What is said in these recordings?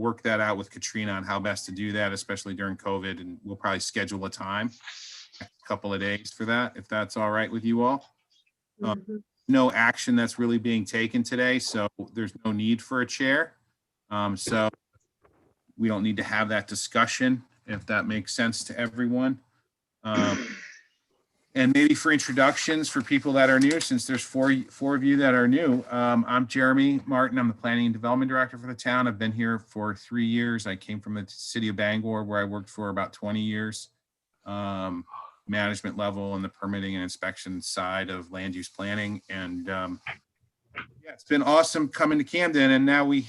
work that out with Katrina on how best to do that, especially during COVID, and we'll probably schedule a time, a couple of days for that, if that's all right with you all. No action that's really being taken today, so there's no need for a chair. So we don't need to have that discussion, if that makes sense to everyone. And maybe for introductions for people that are new, since there's four of you that are new. I'm Jeremy Martin. I'm the Planning and Development Director for the town. I've been here for 3 years. I came from the city of Bangor, where I worked for about 20 years. Management level and the permitting and inspection side of land use planning. And yeah, it's been awesome coming to Camden. And now we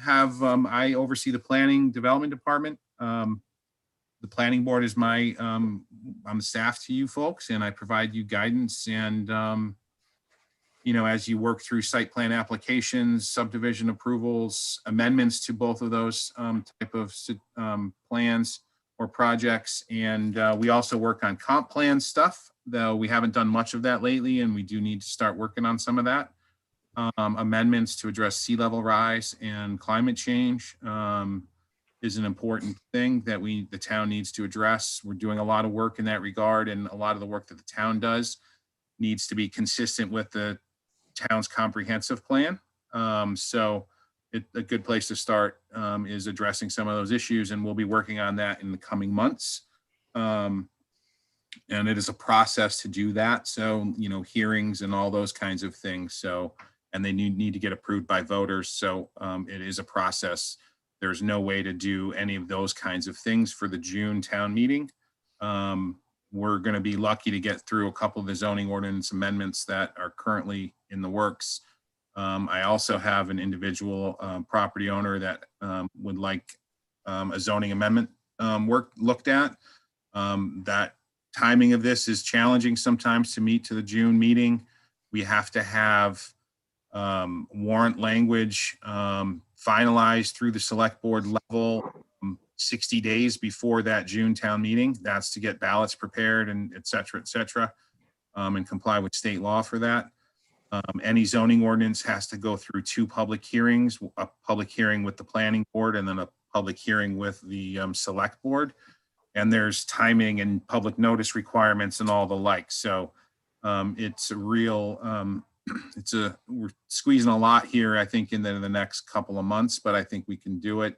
have, I oversee the planning development department. The planning board is my, I'm the staff to you folks, and I provide you guidance. And, you know, as you work through site plan applications, subdivision approvals, amendments to both of those type of plans or projects. And we also work on comp plan stuff, though we haven't done much of that lately, and we do need to start working on some of that. Amendments to address sea level rise and climate change is an important thing that the town needs to address. We're doing a lot of work in that regard, and a lot of the work that the town does needs to be consistent with the town's comprehensive plan. So a good place to start is addressing some of those issues, and we'll be working on that in the coming months. And it is a process to do that. So, you know, hearings and all those kinds of things. So, and they need to get approved by voters. So it is a process. There's no way to do any of those kinds of things for the June town meeting. We're going to be lucky to get through a couple of the zoning ordinance amendments that are currently in the works. I also have an individual property owner that would like a zoning amendment looked at. That timing of this is challenging sometimes to meet to the June meeting. We have to have warrant language finalized through the select board level 60 days before that June town meeting. That's to get ballots prepared and et cetera, and comply with state law for that. Any zoning ordinance has to go through 2 public hearings, a public hearing with the planning board and then a public hearing with the select board. And there's timing and public notice requirements and all the like. So it's a real, we're squeezing a lot here, I think, in the next couple of months, but I think we can do it.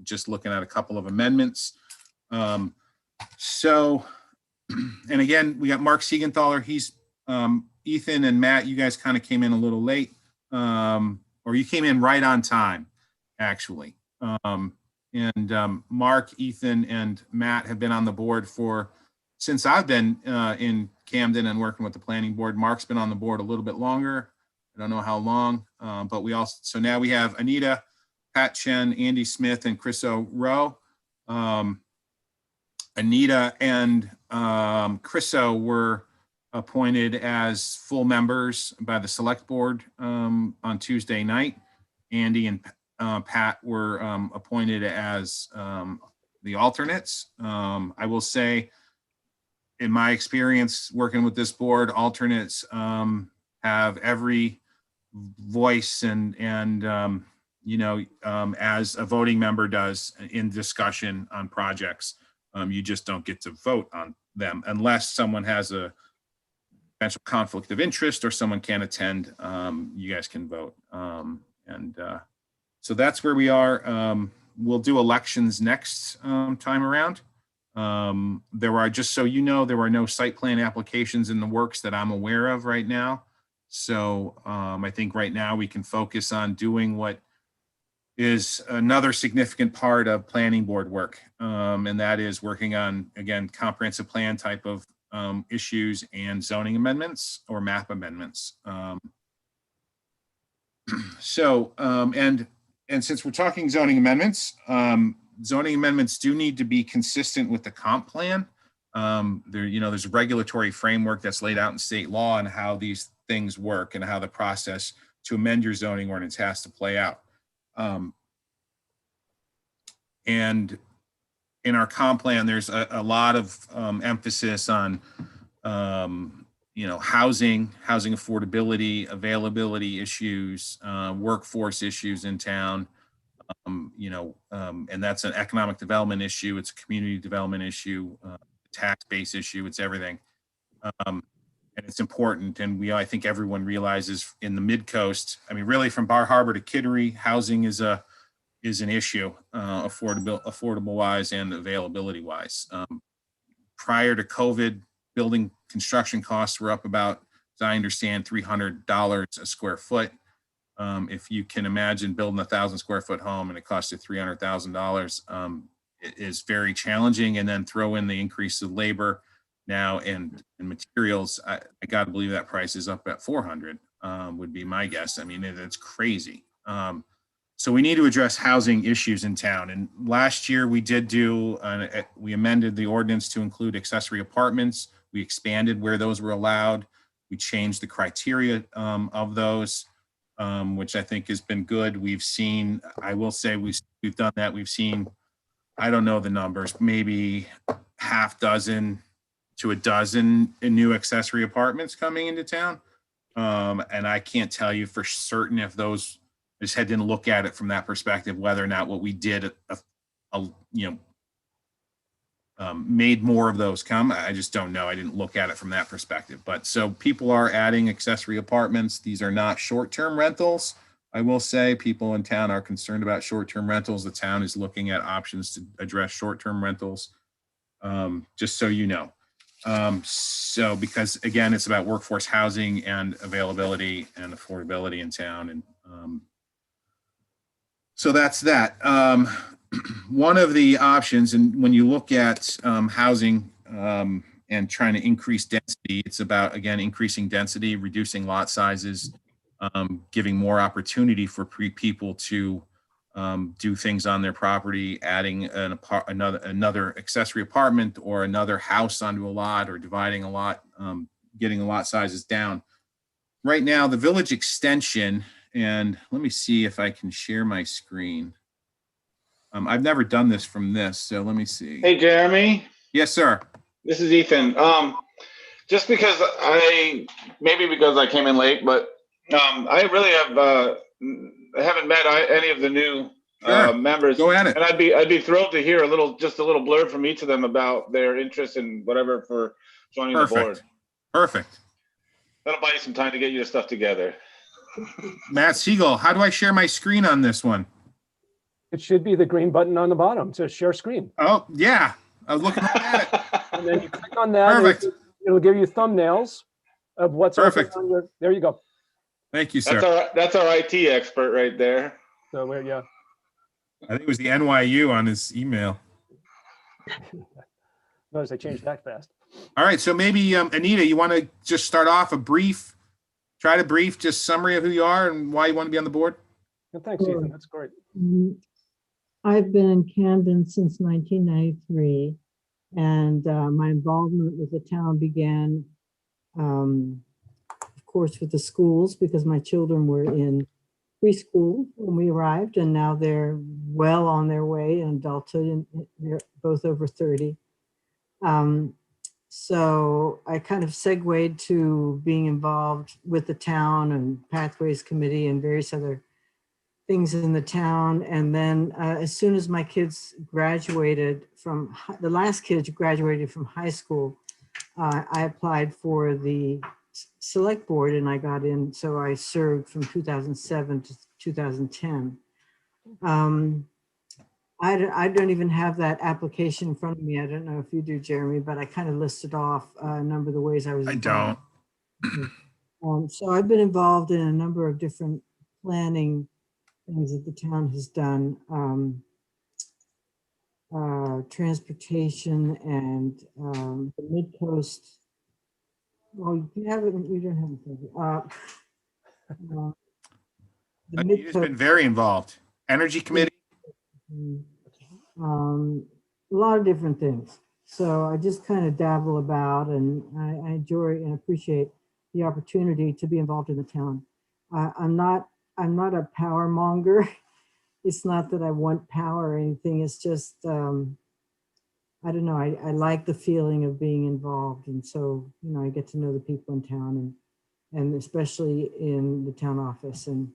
Just looking at a couple of amendments. So, and again, we got Mark Siegenthaler. He's Ethan and Matt, you guys kind of came in a little late, or you came in right on time, actually. Mark, Ethan, and Matt have been on the board since I've been in Camden and working with the planning board. Mark's been on the board a little bit longer. I don't know how long, but so now we have Anita, Pat Chen, Andy Smith, and Chris Rowe. Anita and Chris were appointed as full members by the select board on Tuesday night. Andy and Pat were appointed as the alternates. I will say, in my experience working with this board, alternates have every voice and you know, as a voting member does in discussion on projects. You just don't get to vote on them unless someone has a potential conflict of interest or someone can't attend. You guys can vote. So that's where we are. We'll do elections next time around. There are, just so you know, there are no site plan applications in the works that I'm aware of right now. So I think right now we can focus on doing what is another significant part of planning board work. And that is working on, again, comprehensive plan type of issues and zoning amendments or map amendments. And since we're talking zoning amendments do need to be consistent with the comp plan. There's a regulatory framework that's laid out in state law and how these things work and how the process to amend your zoning ordinance has to play out. And in our comp plan, there's a lot of emphasis on, housing affordability, availability issues, workforce issues in town. And that's an economic development issue. It's a community development issue, tax base issue. It's everything. And it's important. And I think everyone realizes in the mid coast, I mean, really from Bar Harbor to Kittery, housing is an issue, affordable wise and availability wise. Prior to COVID, building construction costs were up about, as I understand, $300 a square foot. If you can imagine building 1,000 square foot home and it costs you $300,000, it is very challenging. And then throw in the increase of labor now and materials. I got to believe that price is up at 400, would be my guess. I mean, it's crazy. So we need to address housing issues in town. And last year we did we amended the ordinance to include accessory apartments. We expanded where those were allowed. We changed the criteria of those, which I think has been good. We've seen, I will say we've done that. We've seen, I don't know the numbers, maybe half dozen to a dozen new accessory apartments coming into town. And I can't tell you for certain if those, I just didn't look at it from that perspective, whether or not what we did, made more of those come. I just don't know. I didn't look at it from that perspective. But so people are adding accessory apartments. These are not short-term rentals. I will say people in town are concerned about short-term rentals. The town is looking at options to address short-term rentals, just so you know. So because again, it's about workforce housing and availability and affordability in town. And so that's that. One of the options, and when you look at housing and trying to increase density, it's about, again, increasing density, reducing lot sizes, giving more opportunity for people to do things on their property, adding another accessory apartment or another house onto a lot, or dividing a lot, getting the lot sizes down. Right now, the village extension, and let me see if I can share my screen. I've never done this from this, so let me see. Hey, Jeremy. Yes, sir. This is Ethan. Just because because I came in late, but I really haven't met any of the new members. Go at it. And I'd be thrilled to hear just a little blurb from each of them about their interest in whatever for joining the board. Perfect. That'll buy you some time to get your stuff together. Matt Segal, how do I share my screen on this one? It should be the green button on the bottom to share screen. Oh, yeah. I was looking at it. And then you click on that. Perfect. It'll give you thumbnails of what's perfect on your, there you go. Thank you, sir. That's our IT expert right there. So yeah. I think it was the NYU on his email. Notice I changed that fast. All right. So maybe, Anita, you want to just start off try to brief just summary of who you are and why you want to be on the board? And thanks, Ethan. That's great. I've been in Camden since 1993, and my involvement with the town began, of course, with the schools, because my children were in preschool when we arrived, and now they're well on their way in adulthood, and they're both over 30. So I kind of segued to being involved with the town and Pathways Committee and various other things in the town. And then as soon as my kids graduated from, the last kids graduated from high school, I applied for the select board and I got in. So I served from 2007 to 2010. I don't even have that application in front of me. I don't know if you do, Jeremy, but I kind of listed off a number of the ways I was involved. I don't. So I've been involved in a number of different planning things that the town has done, transportation and the mid-coast. Well, you don't have it. Anita's been very involved. Energy Committee. A lot of different things. So I just kind of dabble about, and I enjoy and appreciate the opportunity to be involved in the town. I'm not a power monger. It's not that I want power or anything. It's just, I don't know. I like the feeling of being involved. And so, I get to know the people in town and especially in the town office, and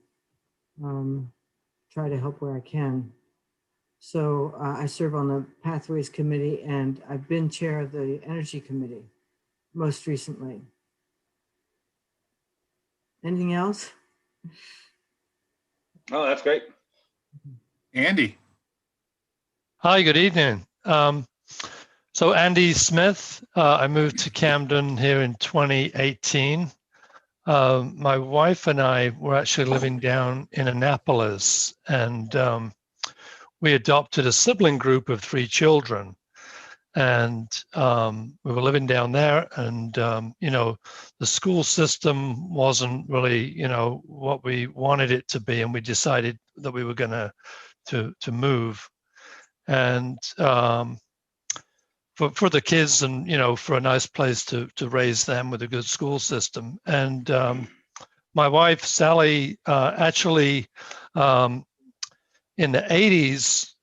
try to help where I can. So I serve on the Pathways Committee, and I've been chair of the Energy Committee most recently. Anything else? Oh, that's great. Andy, Hi, good evening. So Andy Smith, I moved to Camden here in 2018. My wife and I were actually living down in Annapolis, and we adopted a sibling group of 3 children. And we were living down there, and the school system wasn't really, what we wanted it to be, and we decided that we were going to move. And for the kids, and for a nice place to raise them with a good school system. And my wife Sally actually in the 80s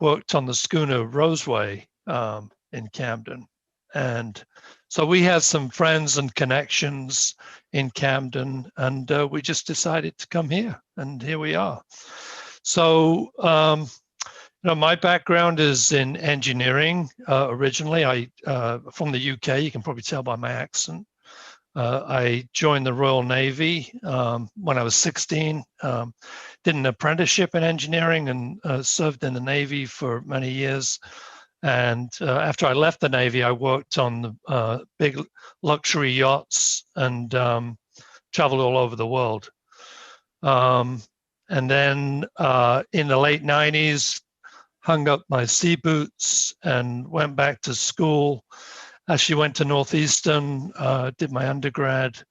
worked on the schooner Roseway in Camden, and so we had some friends and connections in Camden, and we just decided to come here, and here we are. So my background is in engineering. Originally, I from the UK. You can probably tell by my accent. I joined the Royal Navy when I was 16. Did an apprenticeship in engineering and served in the Navy for many years. And after I left the Navy, I worked on the big luxury yachts and traveled all over the world. And then in the late 90s, hung up my sea boots and went back to school. Actually went to Northeastern, did my undergrad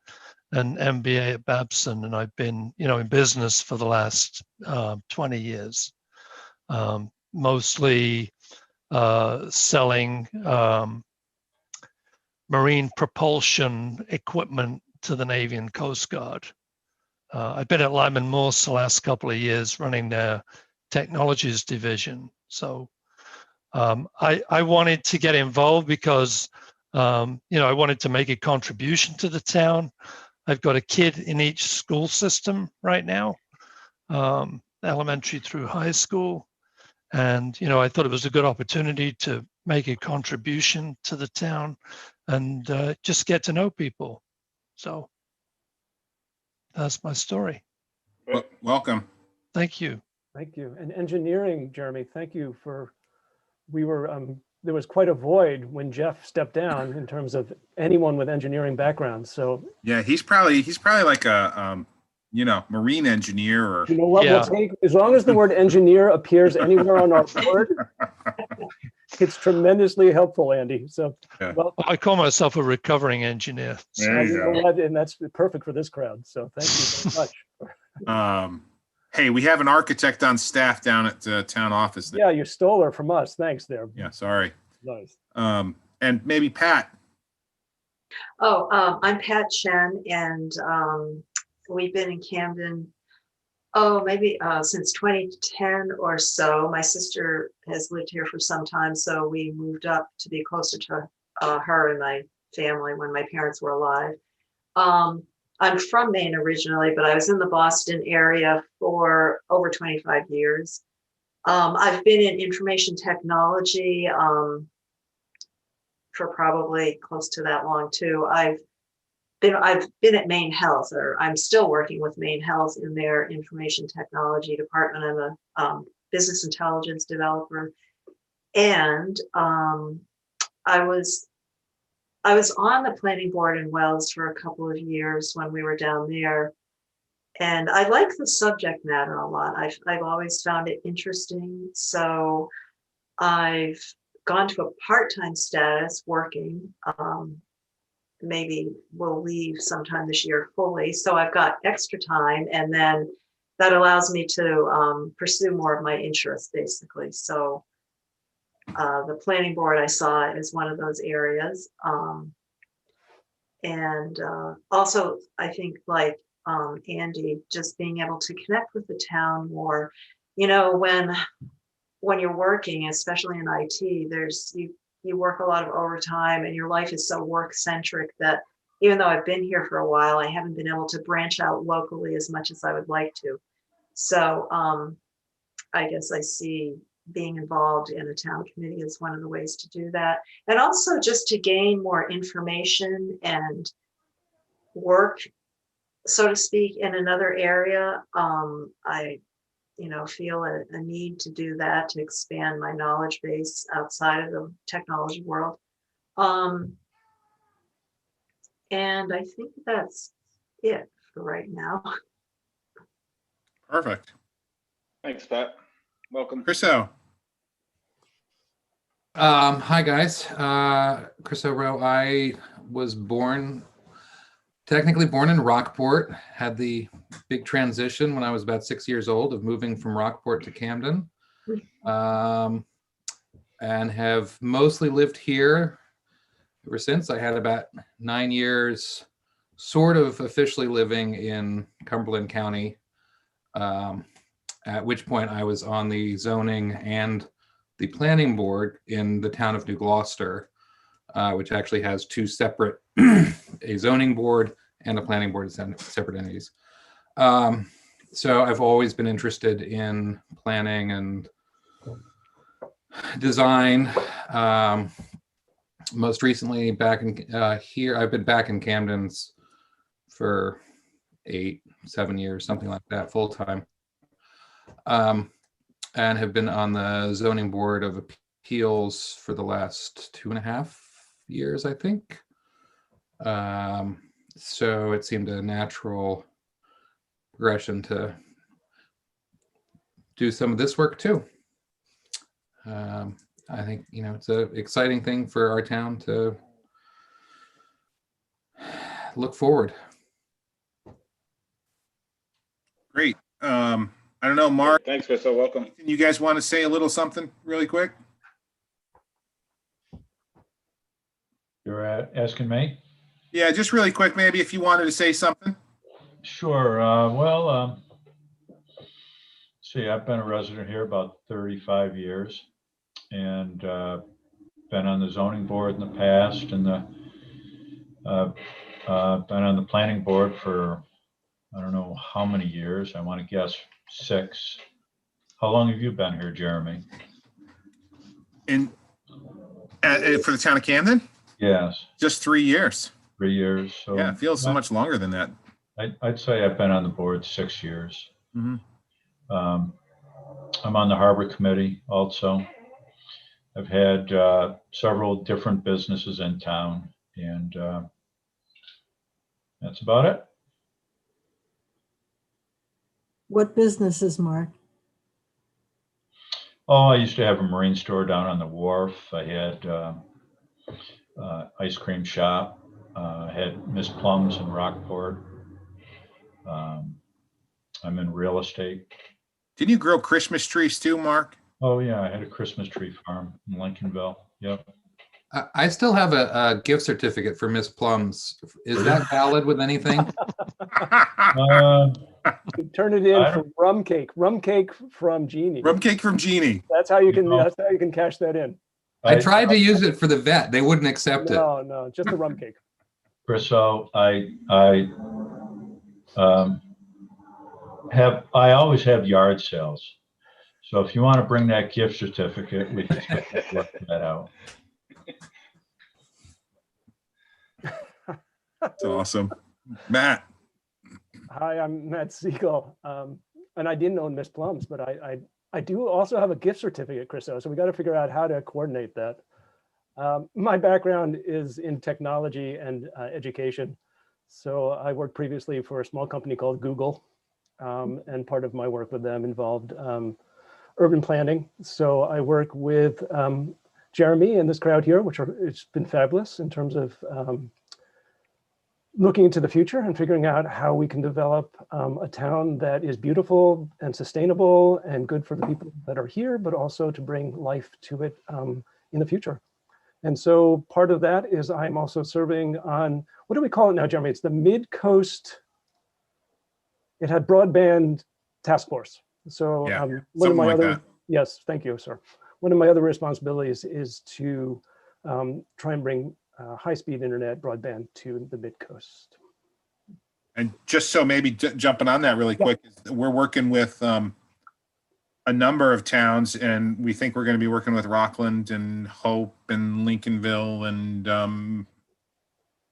and MBA at Babson, and I've been, in business for the last 20 years, mostly selling marine propulsion equipment to the Navy and Coast Guard. I've been at Lyman Morse the last couple of years running their technologies division. So I wanted to get involved because, I wanted to make a contribution to the town. I've got a kid in each school system right now, elementary through high school. And, I thought it was a good opportunity to make a contribution to the town and just get to know people. So that's my story. welcome. Thank you. Thank you. And engineering, Jeremy, thank you for, there was quite a void when Jeff stepped down in terms of anyone with engineering background. So, Yeah, he's probably like a marine engineer or you know what, Yeah. we'll take, as long as the word engineer appears anywhere on our board, it's tremendously helpful, Andy. So, Yeah. well, I call myself a recovering engineer. So. There you you know go. what, and that's perfect for this crowd. So thank you very much. Hey, we have an architect on staff down at the town office. Yeah, you stole her from us. Thanks there. Yeah, sorry. Nice. And maybe Pat. I'm Pat Chen, and we've been in Camden, maybe since 2010 or so. My sister has lived here for some time, so we moved up to be closer to her and my family when my parents were alive. I'm from Maine originally, but I was in the Boston area for over 25 years. I've been in information technology for probably close to that long too. I've been at Maine Health, or I'm still working with Maine Health in their information technology department. I'm a business intelligence developer, and I was on the planning board in Wells for a couple of years when we were down there, and I like the subject matter a lot. I've always found it interesting, so I've gone to a part-time status working. Maybe we'll leave sometime this year fully. So I've got extra time, and then that allows me to pursue more of my interests, basically. So the planning board I saw is one of those areas. And also, I think like Andy, just being able to connect with the town more, when you're working, especially in IT, you work a lot of overtime and your life is so work centric that even though I've been here for a while, I haven't been able to branch out locally as much as I would like to. So I guess I see being involved in a town committee is one of the ways to do that. And also just to gain more information and work, so to speak, in another area. I, feel a need to do that, to expand my knowledge base outside of the technology world. And I think that's it for right now. Perfect. Thanks, Pat. Welcome. Chriso. Hi guys, Chris O'Rowe. I was technically born in Rockport, had the big transition when I was about 6 years old of moving from Rockport to Camden, and have mostly lived here ever since. I had about 9 years sort of officially living in Cumberland County, at which point I was on the zoning and the planning board in the town of New Gloucester, which actually has two separate, a zoning board and a planning board, separate entities. So I've always been interested in planning and design. Most recently back in here, I've been back in Camden's for 7 years, something like that, full time. And have been on the zoning board of appeals for the last 2.5 years, I think. So it seemed a natural progression to do some of this work too. I think, it's an exciting thing for our town to look forward. Great. I don't know, Mark, Thanks, Chris. So welcome. you guys want to say a little something really quick? You're asking me? Yeah, just really quick, maybe if you wanted to say something. Sure. See, I've been a resident here about 35 years and been on the zoning board in the past, and been on the planning board for I don't know how many years. I want to guess 6. How long have you been here, Jeremy? For the town of Camden? Yes, Just 3 years. 3 years. So Yeah, it feels so much longer than that. I'd say I've been on the board 6 years. Mhm. I'm on the harbor committee also. I've had several different businesses in town, and that's about it. What businesses, Mark? Oh, I used to have a marine store down on the wharf. I had ice cream shop. I had Miss Plums in Rockport. I'm in real estate. Didn't you grow Christmas trees too, Mark? Oh yeah, I had a Christmas tree farm in Lincolnville. Yep. I still have a gift certificate for Miss Plums. Is that valid with anything? Turn it in I for rum cake from Jeannie. Rum cake from Jeannie. That's how you can cash that in. I tried to use it for the vet. They wouldn't accept it. No, just a rum cake. So I always have yard sales. So if you want to bring that gift certificate, we can work that out. That's awesome. Matt. Hi, I'm Matt Segal. And I didn't own Miss Plums, but I do also have a gift certificate, Chriso. So we got to figure out how to coordinate that. My background is in technology and education. So I worked previously for a small company called Google. And part of my work with them involved urban planning. So I work with Jeremy and this crowd here, it's been fabulous in terms of looking into the future and figuring out how we can develop a town that is beautiful and sustainable and good for the people that are here, but also to bring life to it in the future. And so part of that is I'm also serving on, what do we call it now, Jeremy? It's the Mid-Coast, it had broadband task force. So Yeah, one of my something like other, that. yes, thank you, sir. One of my other responsibilities is to try and bring high-speed internet broadband to the Mid-Coast. And just so maybe jumping on that really quick, we're working with a number of towns, and we think we're going to be working with Rockland and Hope and Lincolnville and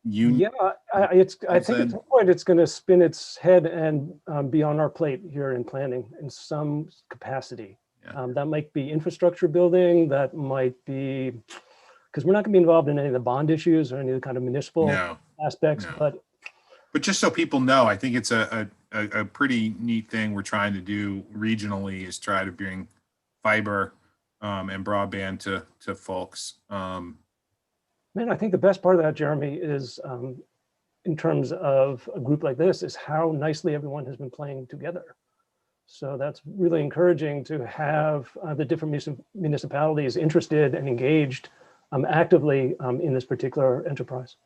Yeah, I think at said- some point it's going to spin its head and be on our plate here in planning in some capacity. Yeah. That might be infrastructure building, that might be, because we're not going to be involved in any of the bond issues or any of the kind of municipal No, aspects, no. but just so people know, I think it's a pretty neat thing we're trying to do regionally is try to bring fiber and broadband to folks. man, I think the best part of that, Jeremy, is in terms of a group like this, is how nicely everyone has been playing together. So that's really encouraging to have the different municipalities interested and engaged actively in this particular enterprise.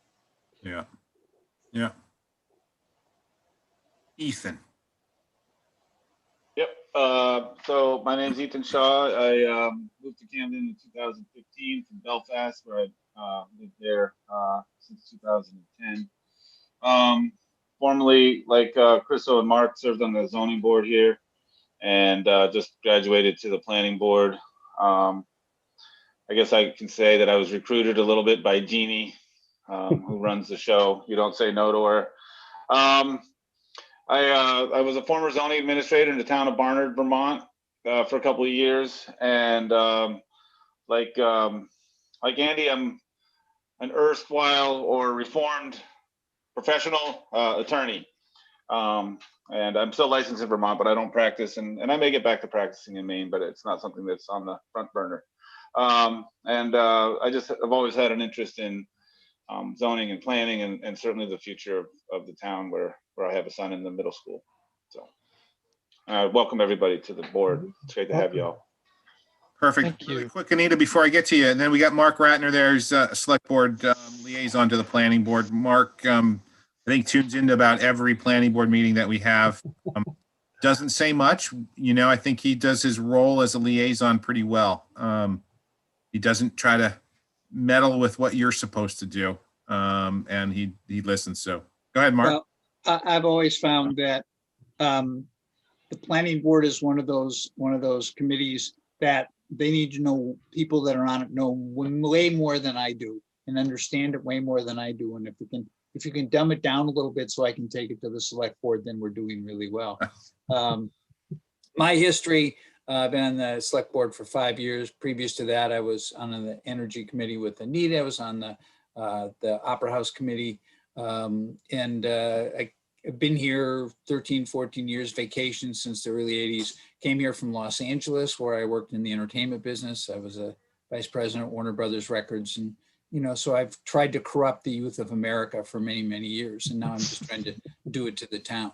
Yeah. Yeah. Ethan. Yep. So my name's Ethan Shaw. I moved to Camden in 2015 from Belfast, where I lived there since 2010. Formerly, like Chriso and Mark, served on the zoning board here, and just graduated to the planning board. I guess I can say that I was recruited a little bit by Jeannie, who runs the show. You don't say no to her. I was a former zoning administrator in the town of Barnard, Vermont, for a couple of years, and like Andy, I'm an erstwhile or reformed professional attorney, and I'm still licensed in Vermont, but I don't practice, and I may get back to practicing in Maine, but it's not something that's on the front burner. I've always had an interest in zoning and planning, and certainly the future of the town where I have a son in the middle school. So welcome everybody to the board. It's great to have you all. Perfect. Thank you. Really quick, Anita, before I get to you, and then we got Mark Ratner there, who's a select board liaison to the planning board. Mark, I think tunes into about every planning board meeting that we have. Doesn't say much, I think he does his role as a liaison pretty well. He doesn't try to meddle with what you're supposed to do, and he listens. So go ahead, Mark. Well, I've always found that the planning board is one of those committees that they need to know people that are on it know way more than I do and understand it way more than I do. And if you can dumb it down a little bit so I can take it to the select board, then we're doing really well. My history, I've been on the select board for 5 years. Previous to that, I was on the energy committee with Anita. I was on the Opera House committee. I've been here 13, 14 years, vacation since the early 80s. Came here from Los Angeles, where I worked in the entertainment business. I was a vice president at Warner Brothers Records. And, so I've tried to corrupt the youth of America for many, many years. And now I'm just trying to do it to the town.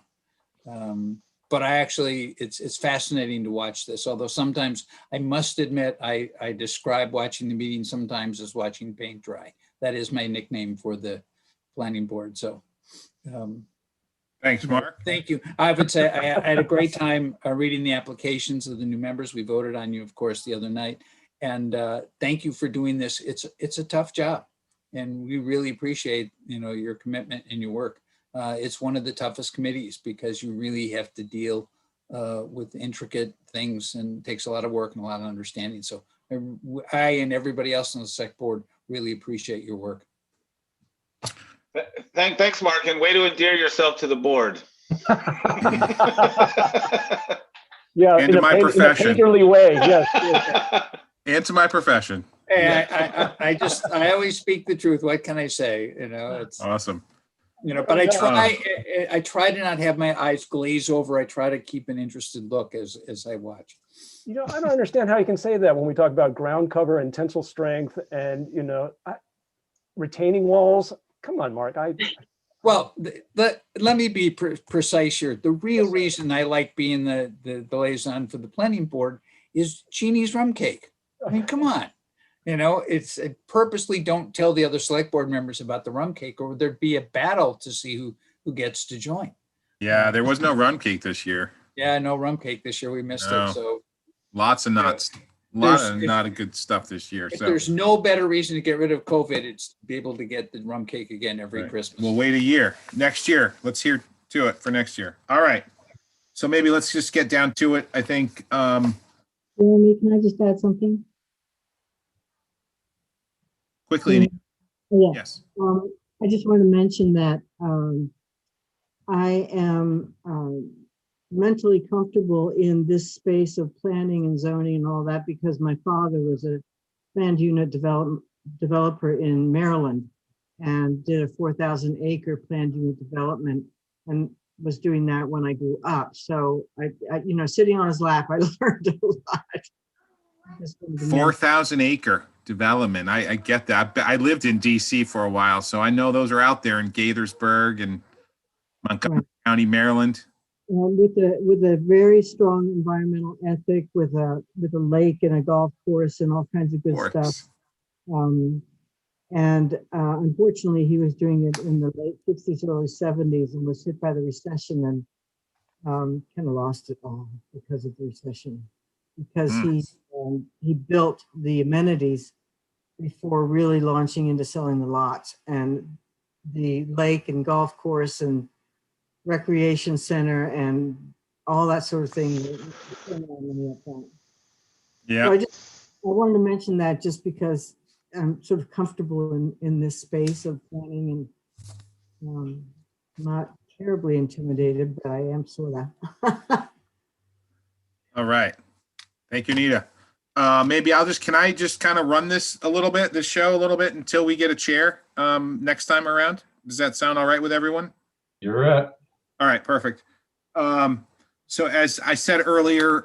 But it's fascinating to watch this. Although sometimes I must admit, I describe watching the meeting sometimes as watching paint dry. That is my nickname for the planning board. So, Thanks, Mark. thank you. I would say I had a great time reading the applications of the new members. We voted on you, of course, the other night. And thank you for doing this. It's a tough job. And we really appreciate, your commitment and your work. It's one of the toughest committees because you really have to deal with intricate things, and it takes a lot of work and a lot of understanding. So I and everybody else on the select board really appreciate your work. Thanks, Mark, and way to endear yourself to the board. Yeah, And to my profession. In a painterly way, yes. And to my profession. Hey, I always speak the truth. What can I say? It's Awesome. but I try to not have my eyes glaze over. I try to keep an interested look as I watch. I don't understand how you can say that when we talk about ground cover and tensile strength and, retaining walls. Come on, Mark. Well, let me be precise here. The real reason I like being the liaison for the planning board is Jeannie's rum cake. I mean, come on. It's purposely don't tell the other select board members about the rum cake, or there'd be a battle to see who gets to join. Yeah, there was no rum cake this year. Yeah, no rum cake this year. We missed No. it. So Lots of nuts. A lot of not good stuff this year. if So there's no better reason to get rid of COVID, it's to be able to get the rum cake again every Right. Christmas. We'll wait a year. Next year. Let's hear to it for next year. All right. So maybe let's just get down to it. I think Jeremy, can I just add something? Quickly, Yeah. yes. I just want to mention that I am mentally comfortable in this space of planning and zoning and all that because my father was a land unit developer in Maryland and did a 4,000 acre planned unit development and was doing that when I grew up. So I you know, sitting on his lap, I learned a lot. Just wanted to mention. 4,000 acre development. I get that. I lived in DC for a while, so I know those are out there in Gaithersburg and Montgomery County, Maryland. With a very strong environmental ethic, with a lake and a golf course and all kinds of good Of stuff. course. Unfortunately, he was doing it in the late 60s, early 70s, and was hit by the recession and kind of lost it all because of the recession. Because he built the amenities before really launching into selling the lots, and the lake and golf course and recreation center and all that sort of thing. Yeah. So I wanted to mention that just because I'm sort of comfortable in this space of planning and not terribly intimidated, but I am sort of. All right. Thank you, Nita. Maybe can I just kind of run this show a little bit until we get a chair next time around? Does that sound all right with everyone? You're it. All right, perfect. So as I said earlier,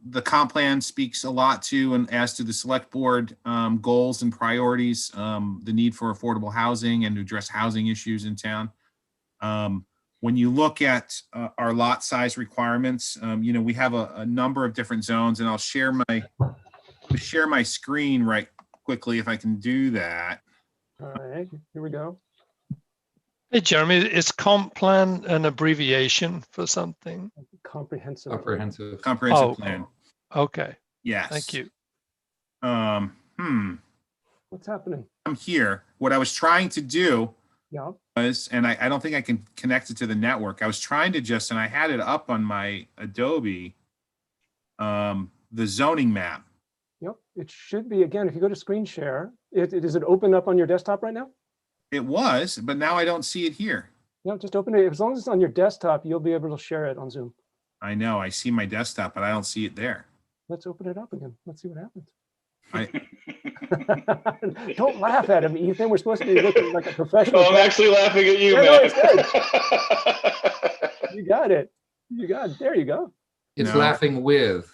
the comp plan speaks a lot to, and as to the select board goals and priorities, the need for affordable housing and to address housing issues in town. When you look at our lot size requirements, we have a number of different zones, and I'll share my screen right quickly if I can do that. All right, here we go. Hey, Jeremy, is comp plan an abbreviation for something? Comprehensive. Comprehensive plan. Okay. Yes. Thank you. What's happening? I'm here. What I was trying to do Yeah. was, and I don't think I can connect it to the network. I was trying to and I had it up on my Adobe, the zoning map. Yep. It should be, again, if you go to screen share, is it open up on your desktop right now? It was, but now I don't see it here. No, just open it. As long as it's on your desktop, you'll be able to share it on Zoom. I know. I see my desktop, but I don't see it there. Let's open it up again. Let's see what happens. I, Don't laugh at him, Ethan. We're supposed to be looking like a professional. Oh, I'm actually laughing at you, Yeah, no, man. it's good. You got it. You got it. There you go. It's No. laughing with.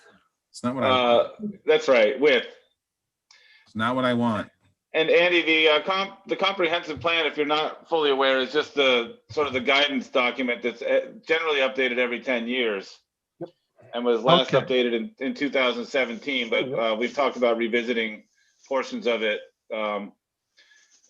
it's not what I want. That's right. It's not what I want. And Andy, the comprehensive plan, if you're not fully aware, is just the sort of the guidance document that's generally updated every 10 years. Yep. And was last Okay. updated in 2017, but we've talked about revisiting portions of it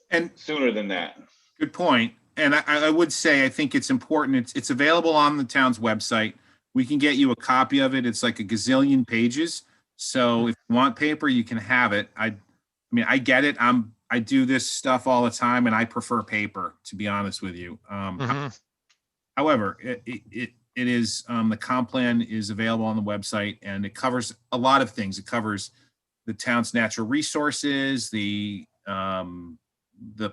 And sooner than that. good point. And I would say, I think it's important. It's available on the town's website. We can get you a copy of it. It's like a gazillion pages. So if you want paper, you can have it. I mean, I get it. I do this stuff all the time, and I prefer paper, to be honest with you. Mhm. However, it is the comp plan is available on the website, and it covers a lot of things. It covers the town's natural resources, the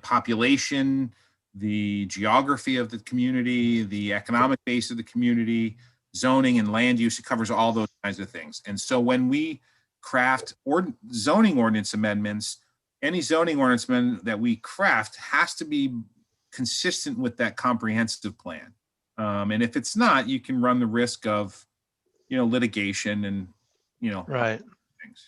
population, the geography of the community, the economic base of the community, zoning and land use. It covers all those kinds of things. And so when we craft zoning ordinance amendments, any zoning ordinance amendment that we craft has to be consistent with that comprehensive plan. And if it's not, you can run the risk of, litigation and, Right. things.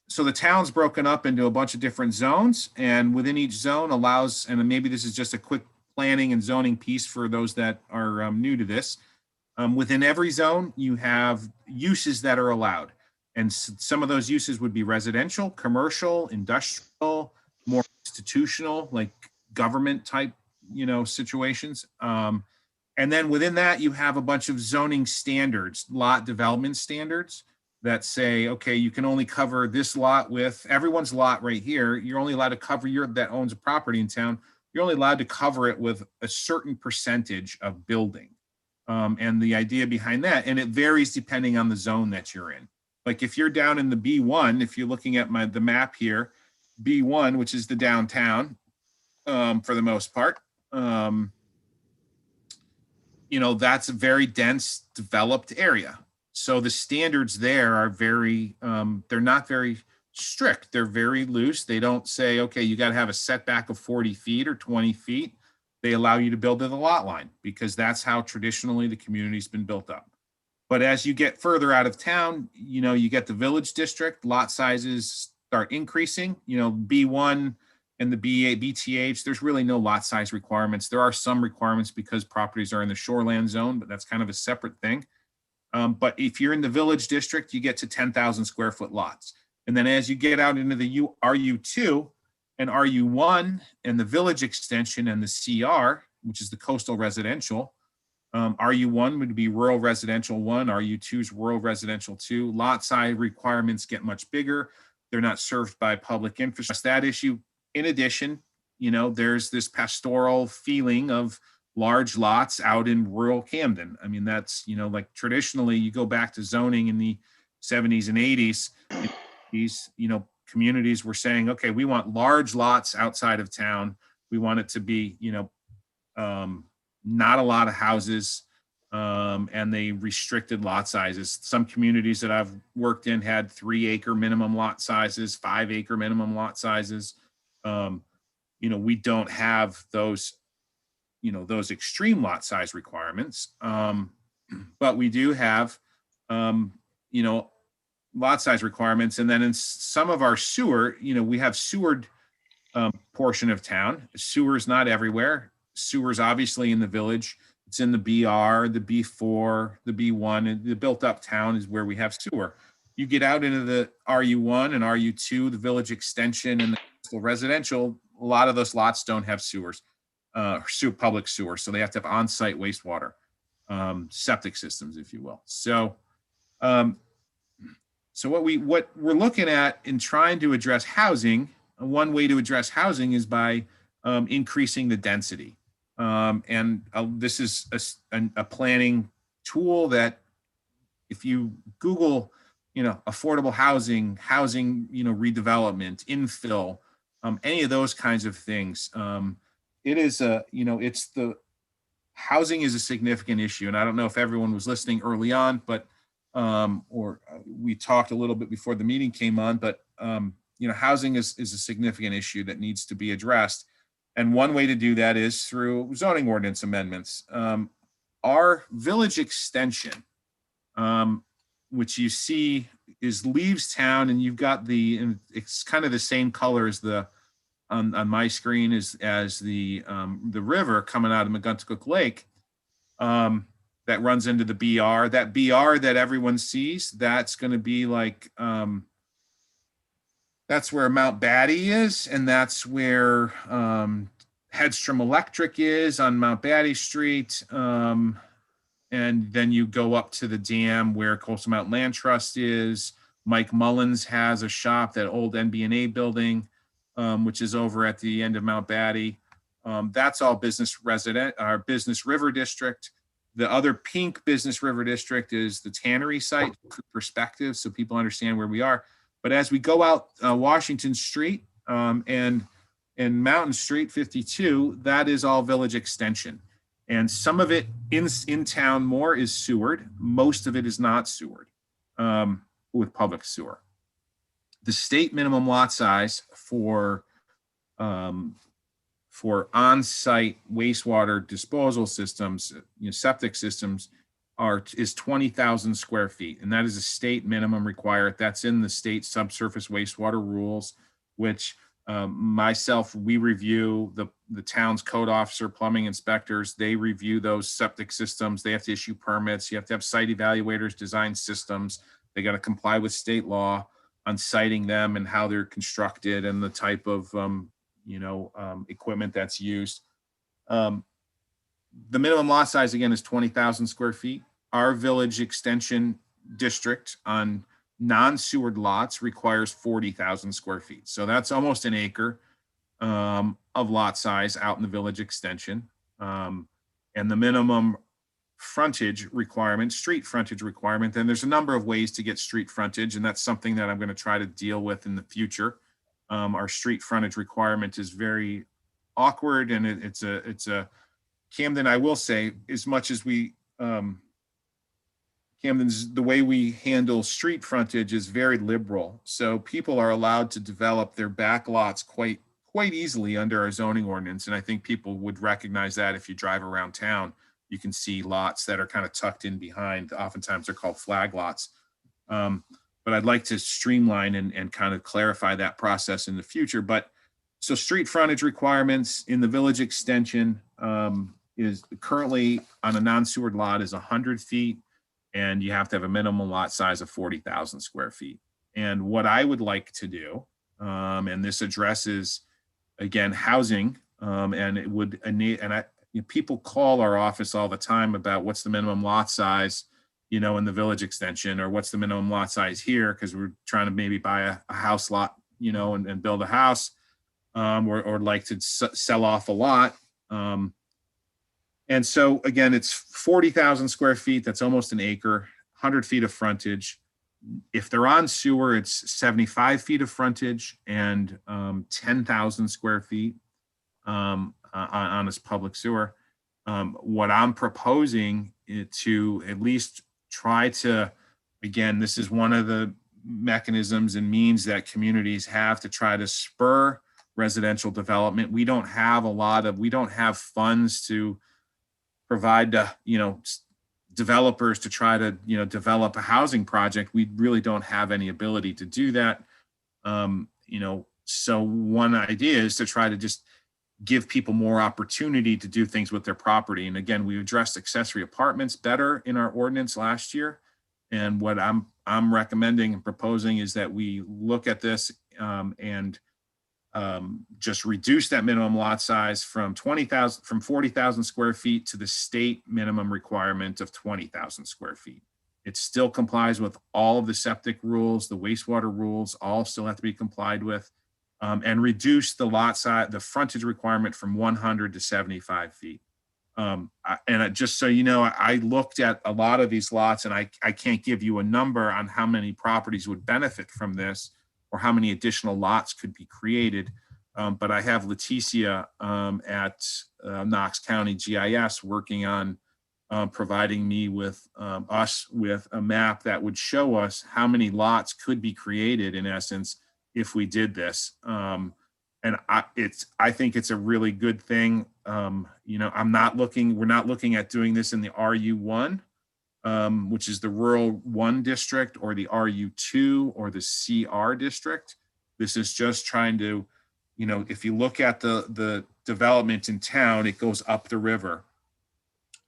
So the town's broken up into a bunch of different zones, and within each zone allows, and maybe this is just a quick planning and zoning piece for those that are new to this. Within every zone, you have uses that are allowed. And some of those uses would be residential, commercial, industrial, more institutional, like government type, situations. And then within that, you have a bunch of zoning standards, lot development standards that say, okay, you can only cover this lot with everyone's lot right here. You're only allowed to cover that owns a property in town. You're only allowed to cover it with a certain percentage of building. And the idea behind that, and it varies depending on the zone that you're in. Like if you're down in the B1, if you're looking at the map here, B1, which is the downtown, for the most part, that's a very dense, developed area. So the standards there are very, they're not very strict. They're very loose. They don't say, okay, you got to have a setback of 40 feet or 20 feet. They allow you to build to the lot line because that's how traditionally the community's been built up. But as you get further out of town, you get the village district, lot sizes start increasing, B1 and the B8, BTH, there's really no lot size requirements. There are some requirements because properties are in the shoreland zone, but that's kind of a separate thing. But if you're in the village district, you get to 10,000 square foot lots. And then as you get out into the RU2 and RU1 and the village extension and the CR, which is the coastal residential, RU1 would be rural residential 1, RU2 is rural residential 2. Lot size requirements get much bigger. They're not served by public infrastructure. That issue, in addition, there's this pastoral feeling of large lots out in rural Camden. I mean, that's, like traditionally you go back to zoning in the 70s and 80s, these, communities were saying, okay, we want large lots outside of town. We want it to be, not a lot of houses, and they restricted lot sizes. Some communities that I've worked in had 3-acre minimum lot sizes, 5-acre minimum lot sizes. We don't have those, those extreme lot size requirements, but we do have, lot size requirements. And then in some of our sewer, we have sewered portion of town. Sewer is not everywhere. Sewer is obviously in the village. It's in the BR, the B4, the B1, and the built up town is where we have sewer. You get out into the RU1 and RU2, the village extension and the residential, a lot of those lots don't have sewers, public sewer. So they have to have on-site wastewater, septic systems, if you will. So, what we're looking at in trying to address housing, one way to address housing is by increasing the density. This is a planning tool that if you Google, affordable housing, redevelopment, infill, any of those kinds of things, it is housing is a significant issue. And I don't know if everyone was listening early on, but we talked a little bit before the meeting came on, but housing is a significant issue that needs to be addressed. And one way to do that is through zoning ordinance amendments. Our village extension, which you see leaves town, and you've got it's kind of the same color as on my screen as the river coming out of McGuntacook Lake. That runs into the BR. That BR that everyone sees, that's going to be like, that's where Mount Batty is, and that's where Headstrom Electric is on Mount Batty Street. And then you go up to the dam where Coastal Mountain Land Trust is. Mike Mullins has a shop, that old NB&A building, which is over at the end of Mount Batty. That's all business business river district. The other pink business river district is the tannery site for perspective, so people understand where we are. But as we go out Washington Street and Mountain Street 52, that is all village extension. And some of it in town more is sewered. Most of it is not sewered with public sewer. The state minimum lot size for on-site wastewater disposal systems, septic systems, is 20,000 square feet, and that is a state minimum required. That's in the state subsurface wastewater rules, which we review. The town's code officer, plumbing inspectors, they review those septic systems. They have to issue permits. You have to have site evaluators design systems. They got to comply with state law on siting them and how they're constructed and the type of equipment that's used. The minimum lot size again is 20,000 square feet. Our village extension district on non-sewered lots requires 40,000 square feet. So that's almost an acre of lot size out in the village extension. And the minimum frontage requirement, street frontage requirement, then there's a number of ways to get street frontage, and that's something that I'm going to try to deal with in the future. Our street frontage requirement is very awkward, and it's a Camden, I will say, as much as we Camden's, the way we handle street frontage is very liberal. So people are allowed to develop their back lots quite easily under our zoning ordinance. And I think people would recognize that if you drive around town, you can see lots that are kind of tucked in behind. Oftentimes they're called flag lots. But I'd like to streamline and kind of clarify that process in the future. But so street frontage requirements in the village extension is currently on a non-sewered lot is 100 feet. And you have to have a minimum lot size of 40,000 square feet. And what I would like to do, and this addresses, again, housing, and it would, people call our office all the time about what's the minimum lot size, in the village extension, or what's the minimum lot size here, because we're trying to maybe buy a house lot, and build a house, or like to sell off a lot. And so again, it's 40,000 square feet. That's almost an acre, 100 feet of frontage. If they're on sewer, it's 75 feet of frontage and 10,000 square feet on this public sewer. What I'm proposing is to at least try to, again, this is one of the mechanisms and means that communities have to try to spur residential development. We don't have funds to provide developers to try to develop a housing project. We really don't have any ability to do that. So one idea is to try to just give people more opportunity to do things with their property. And again, we addressed accessory apartments better in our ordinance last year. And what I'm recommending and proposing is that we look at this and just reduce that minimum lot size from 40,000 square feet to the state minimum requirement of 20,000 square feet. It still complies with all of the septic rules, the wastewater rules, all still have to be complied with, and reduce the lot size, the frontage requirement from 100 to 75 feet. Just so you know, I looked at a lot of these lots, and I can't give you a number on how many properties would benefit from this, or how many additional lots could be created. But I have Leticia at Knox County GIS working on providing me with with a map that would show us how many lots could be created in essence if we did this. And I think it's a really good thing. We're not looking at doing this in the RU1. Which is the rural 1 district, or the RU2, or the CR district. This is just trying to, if you look at the development in town, it goes up the river,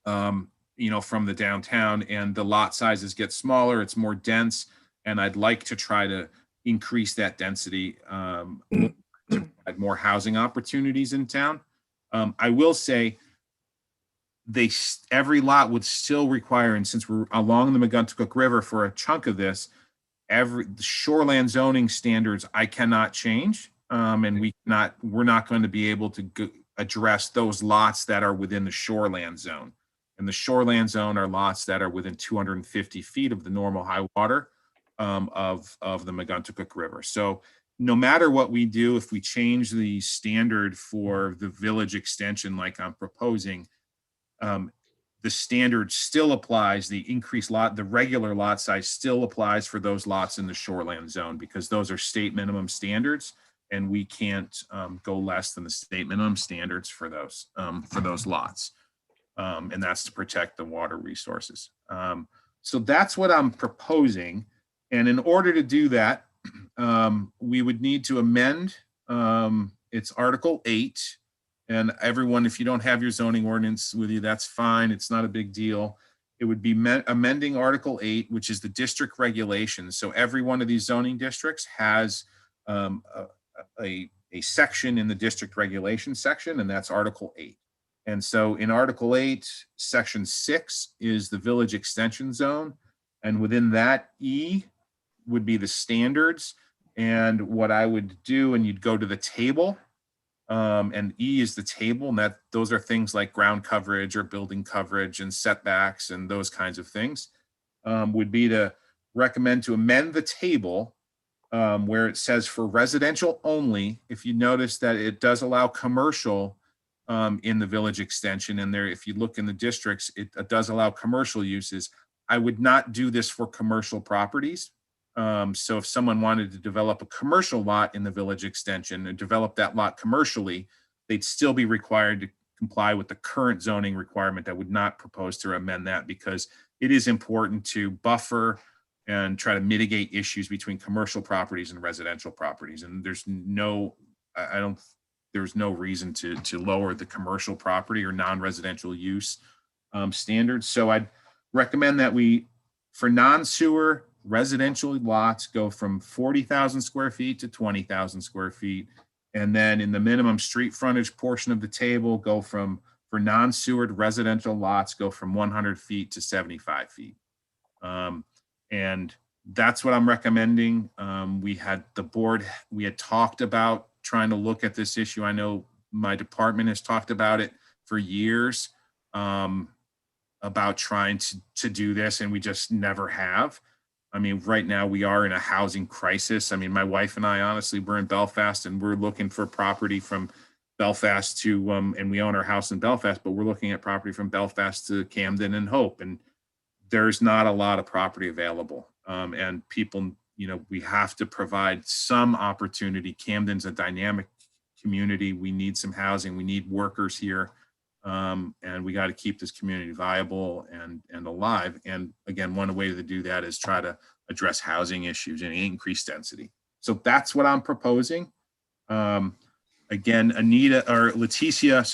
from the downtown, and the lot sizes get smaller, it's more dense. And I'd like to try to increase that density to provide more housing opportunities in town. I will say, every lot would still require, and since we're along the Megunticook River for a chunk of this, the shoreland zoning standards I cannot change, and we're not going to be able to address those lots that are within the shoreland zone. And the shoreland zone are lots that are within 250 feet of the normal high water of the Megunticook River. So no matter what we do, if we change the standard for the village extension like I'm proposing, the standard still applies. The regular lot size still applies for those lots in the shoreland zone, because those are state minimum standards, and we can't go less than the state minimum standards for those lots. And that's to protect the water resources. So that's what I'm proposing. And in order to do that, we would need to amend it's Article 8. And everyone, if you don't have your zoning ordinance with you, that's fine. It's not a big deal. It would be amending Article 8, which is the district regulations. So every one of these zoning districts has a section in the district regulation section, and that's Article 8. And so in Article 8, Section 6 is the village extension zone. And within that, E would be the standards. And what I would do, and you'd go to the table, and E is the table, and those are things like ground coverage or building coverage and setbacks and those kinds of things. Would be to recommend to amend the table where it says for residential only. If you notice that it does allow commercial in the village extension, and there, if you look in the districts, it does allow commercial uses. I would not do this for commercial properties. So if someone wanted to develop a commercial lot in the village extension and develop that lot commercially, they'd still be required to comply with the current zoning requirement. I would not propose to amend that because it is important to buffer and try to mitigate issues between commercial properties and residential properties. And there's no, I don't, there's no reason to lower the commercial property or non-residential use standards. So I'd recommend that we, for non-sewer residential lots, go from 40,000 square feet to 20,000 square feet. And then in the minimum street frontage portion of the table, go from, for non-sewered residential lots, go from 100 feet to 75 feet. And that's what I'm recommending. We had the board, we had talked about trying to look at this issue. I know my department has talked about it for years, about trying to do this, and we just never have. I mean, right now we are in a housing crisis. I mean, my wife and I, honestly, we're in Belfast and we're looking for property from Belfast to, and we own our house in Belfast, but we're looking at property from Belfast to Camden and Hope. And there's not a lot of property available. And people, you know, we have to provide some opportunity. Camden's a dynamic community. We need some housing. We need workers here. And we got to keep this community viable and alive. And again, one way to do that is try to address housing issues and increase density. So that's what I'm proposing. Again, Leticia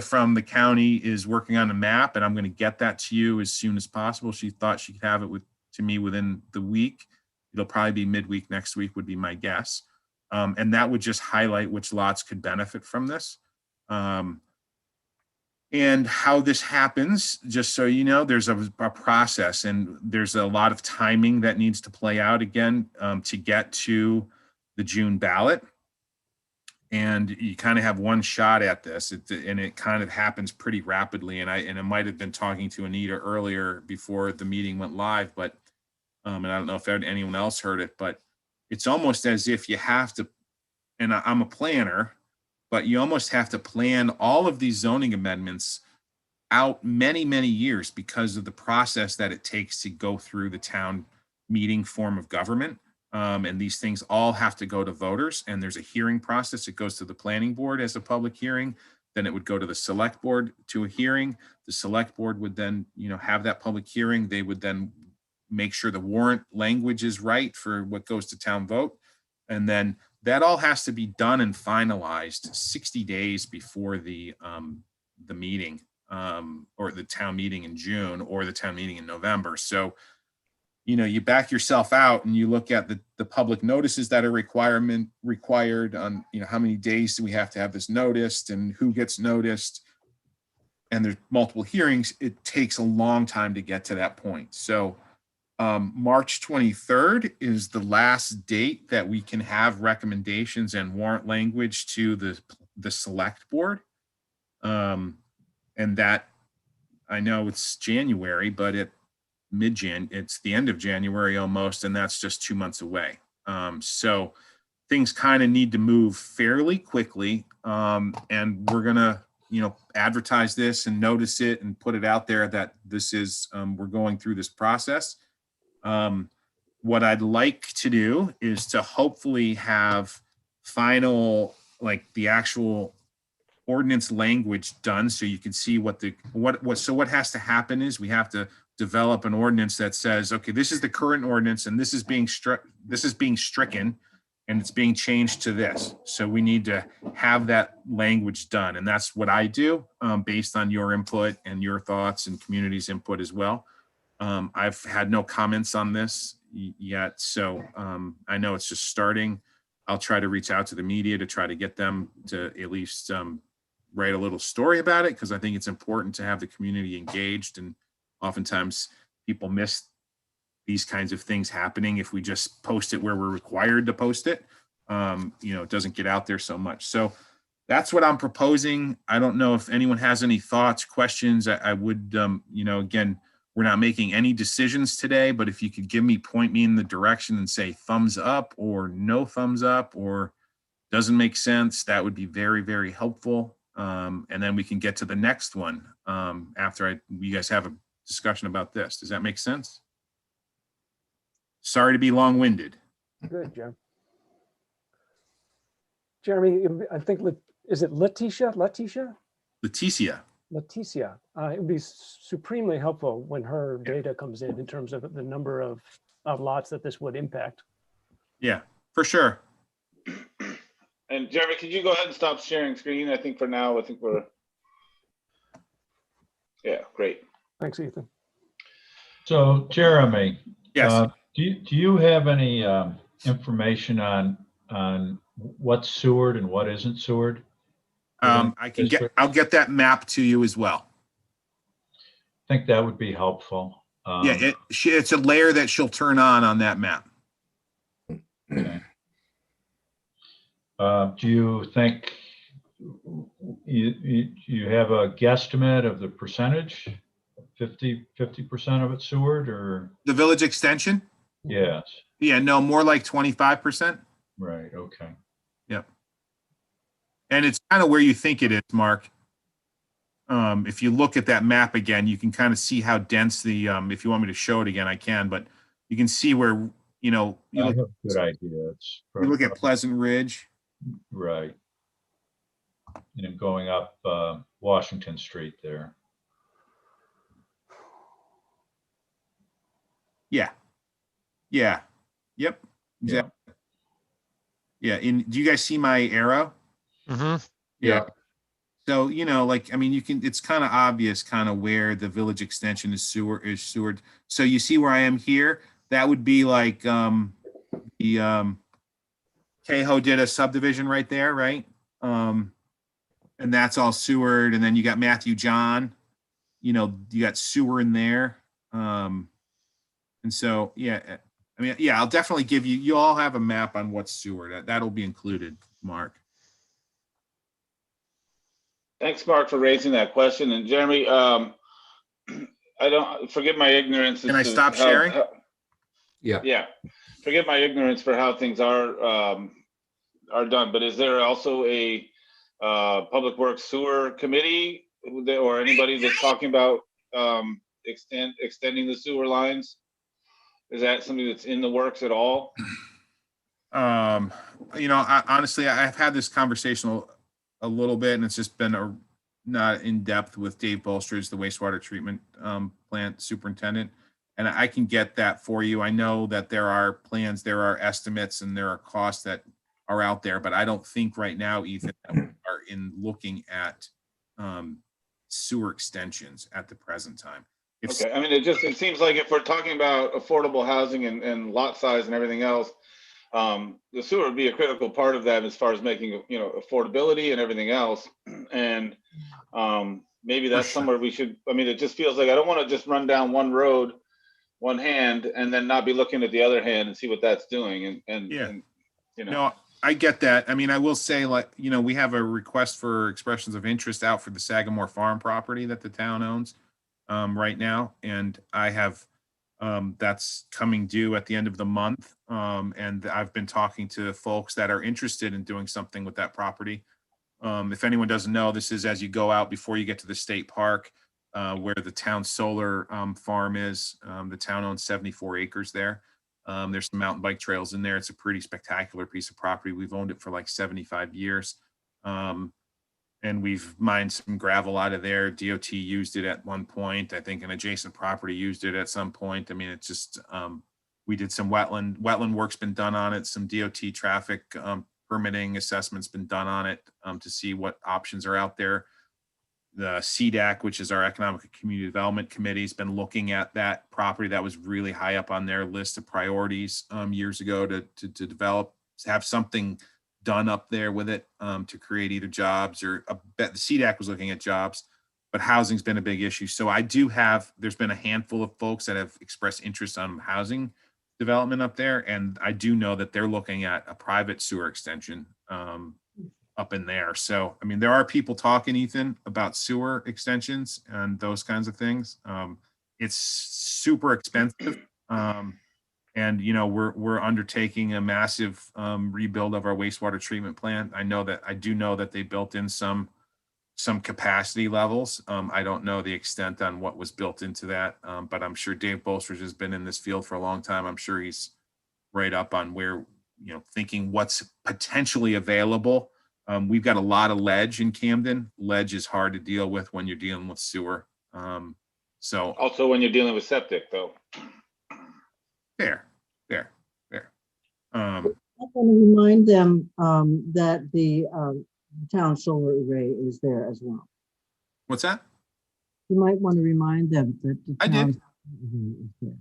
from the county is working on a map, and I'm going to get that to you as soon as possible. She thought she could have it to me within the week. It'll probably be midweek next week would be my guess. And that would just highlight which lots could benefit from this. And how this happens, just so you know, there's a process, and there's a lot of timing that needs to play out again to get to the June ballot. And you kind of have one shot at this, and it kind of happens pretty rapidly. And I might have been talking to Anita earlier before the meeting went live, but and I don't know if anyone else heard it, but it's almost as if you have to, and I'm a planner, but you almost have to plan all of these zoning amendments out many, many years because of the process that it takes to go through the town meeting form of government. And these things all have to go to voters, and there's a hearing process. It goes to the planning board as a public hearing. Then it would go to the select board to a hearing. The select board would then, you know, have that public hearing. They would then make sure the warrant language is right for what goes to town vote. And then that all has to be done and finalized 60 days before the meeting or the town meeting in June or the town meeting in November. So, you know, you back yourself out and you look at the public notices that are required on, you know, how many days do we have to have this noticed and who gets noticed, and there's multiple hearings. It takes a long time to get to that point. So March 23rd is the last date that we can have recommendations and warrant language to the select board. And that, I know it's January, but it's the end of January almost, and that's just 2 months away. So things kind of need to move fairly quickly. And we're gonna, you know, advertise this and notice it and put it out there that this is, we're going through this process. What I'd like to do is to hopefully have final, like the actual ordinance language done, so you can see what has to happen is we have to develop an ordinance that says, okay, this is the current ordinance and this is being stricken and it's being changed to this. So we need to have that language done. And that's what I do based on your input and your thoughts and community's input as well. I've had no comments on this yet. So I know it's just starting. I'll try to reach out to the media to try to get them to at least write a little story about it, because I think it's important to have the community engaged. And oftentimes people miss these kinds of things happening if we just post it where we're required to post it. it doesn't get out there so much. So that's what I'm proposing. I don't know if anyone has any thoughts, questions. I would, again, we're not making any decisions today, but if you could point me in the direction and say thumbs up or no thumbs up or doesn't make sense, that would be very, very helpful. And then we can get to the next one after you guys have a discussion about this. Does that make sense? Sorry to be long-winded. Good, Jeremy. Jeremy, I think, is it Leticia? Leticia. Leticia. It would be supremely helpful when her data comes in terms of the number of lots that this would impact. Yeah, for sure. And Jeremy, could you go ahead and stop sharing screen? I think for now, yeah, great. Thanks, Ethan. So Jeremy, Yes. do you have any information on what's Seward and what isn't Seward? I'll get that map to you as well. I think that would be helpful. Yeah, it's a layer that she'll turn on that map. Okay. Do you think you have a guesstimate of the percentage? 50% of it Seward, or? The village extension? Yes. Yeah, no, more like 25%. Right, okay. Yep. And it's kind of where you think it is, Mark. If you look at that map again, you can kind of see how dense if you want me to show it again, I can, but you can see where, I have a good idea. You look at Pleasant Ridge. Right. And going up Washington Street there. Yeah. Yeah. Yep. Exactly. Yeah. Do you guys see my arrow? Mm-hmm. Yeah. So, it's kind of obvious kind of where the village extension is Seward. So you see where I am here? That would be like the Kehoe did a subdivision right there, right? And that's all Seward. And then you got Matthew John, you got sewer in there. And so, yeah, I'll definitely give you all have a map on what's Seward. That'll be included, Mark. Thanks, Mark, for raising that question. And Jeremy, I don't forgive my ignorance. Can I stop sharing? Yeah. Forgive my ignorance for how things are done, but is there also a public works sewer committee or anybody that's talking about extending the sewer lines? Is that something that's in the works at all? Honestly, I've had this conversation a little bit, and it's just been not in depth with Dave Bolsters, the wastewater treatment plant superintendent. And I can get that for you. I know that there are plans, there are estimates, and there are costs that are out there, but I don't think right now, Ethan, that we are in looking at sewer extensions at the present time. Okay, I mean, it seems like if we're talking about affordable housing and lot size and everything else, the sewer would be a critical part of that as far as making, affordability and everything else. And maybe that's somewhere we should, it just feels like I don't want to just run down one road, one hand, and then not be looking at the other hand and see what that's doing. No, I get that. I will say, we have a request for expressions of interest out for the Sagamore Farm property that the town owns right now. And I have, that's coming due at the end of the month. And I've been talking to folks that are interested in doing something with that property. If anyone doesn't know, this is as you go out before you get to the state park, where the town solar farm is. The town owns 74 acres there. There's some mountain bike trails in there. It's a pretty spectacular piece of property. We've owned it for like 75 years. And we've mined some gravel out of there. DOT used it at one point. I think an adjacent property used it at some point. It's just, we did some wetland work's been done on it. Some DOT traffic permitting assessments been done on it to see what options are out there. The CDAC, which is our Economic and Community Development Committee, has been looking at that property. That was really high up on their list of priorities years ago to develop, to have something done up there with it to create either jobs or the CDAC was looking at jobs, but housing's been a big issue. So there's been a handful of folks that have expressed interest on housing development up there. And I do know that they're looking at a private sewer extension up in there. So, I mean, there are people talking, Ethan, about sewer extensions and those kinds of things. It's super expensive. And, you know, we're undertaking a massive rebuild of our wastewater treatment plant. I do know that they built in some capacity levels. I don't know the extent on what was built into that, but I'm sure Dave Bolstridge has been in this field for a long time. I'm sure he's right up on where, you know, thinking what's potentially available. We've got a lot of ledge in Camden. Ledge is hard to deal with when you're dealing with sewer. So Also, when you're dealing with septic, though. fair. I want to remind them that the town solar array is there as well. What's that? You might want to remind them that the I town did. solar array is there.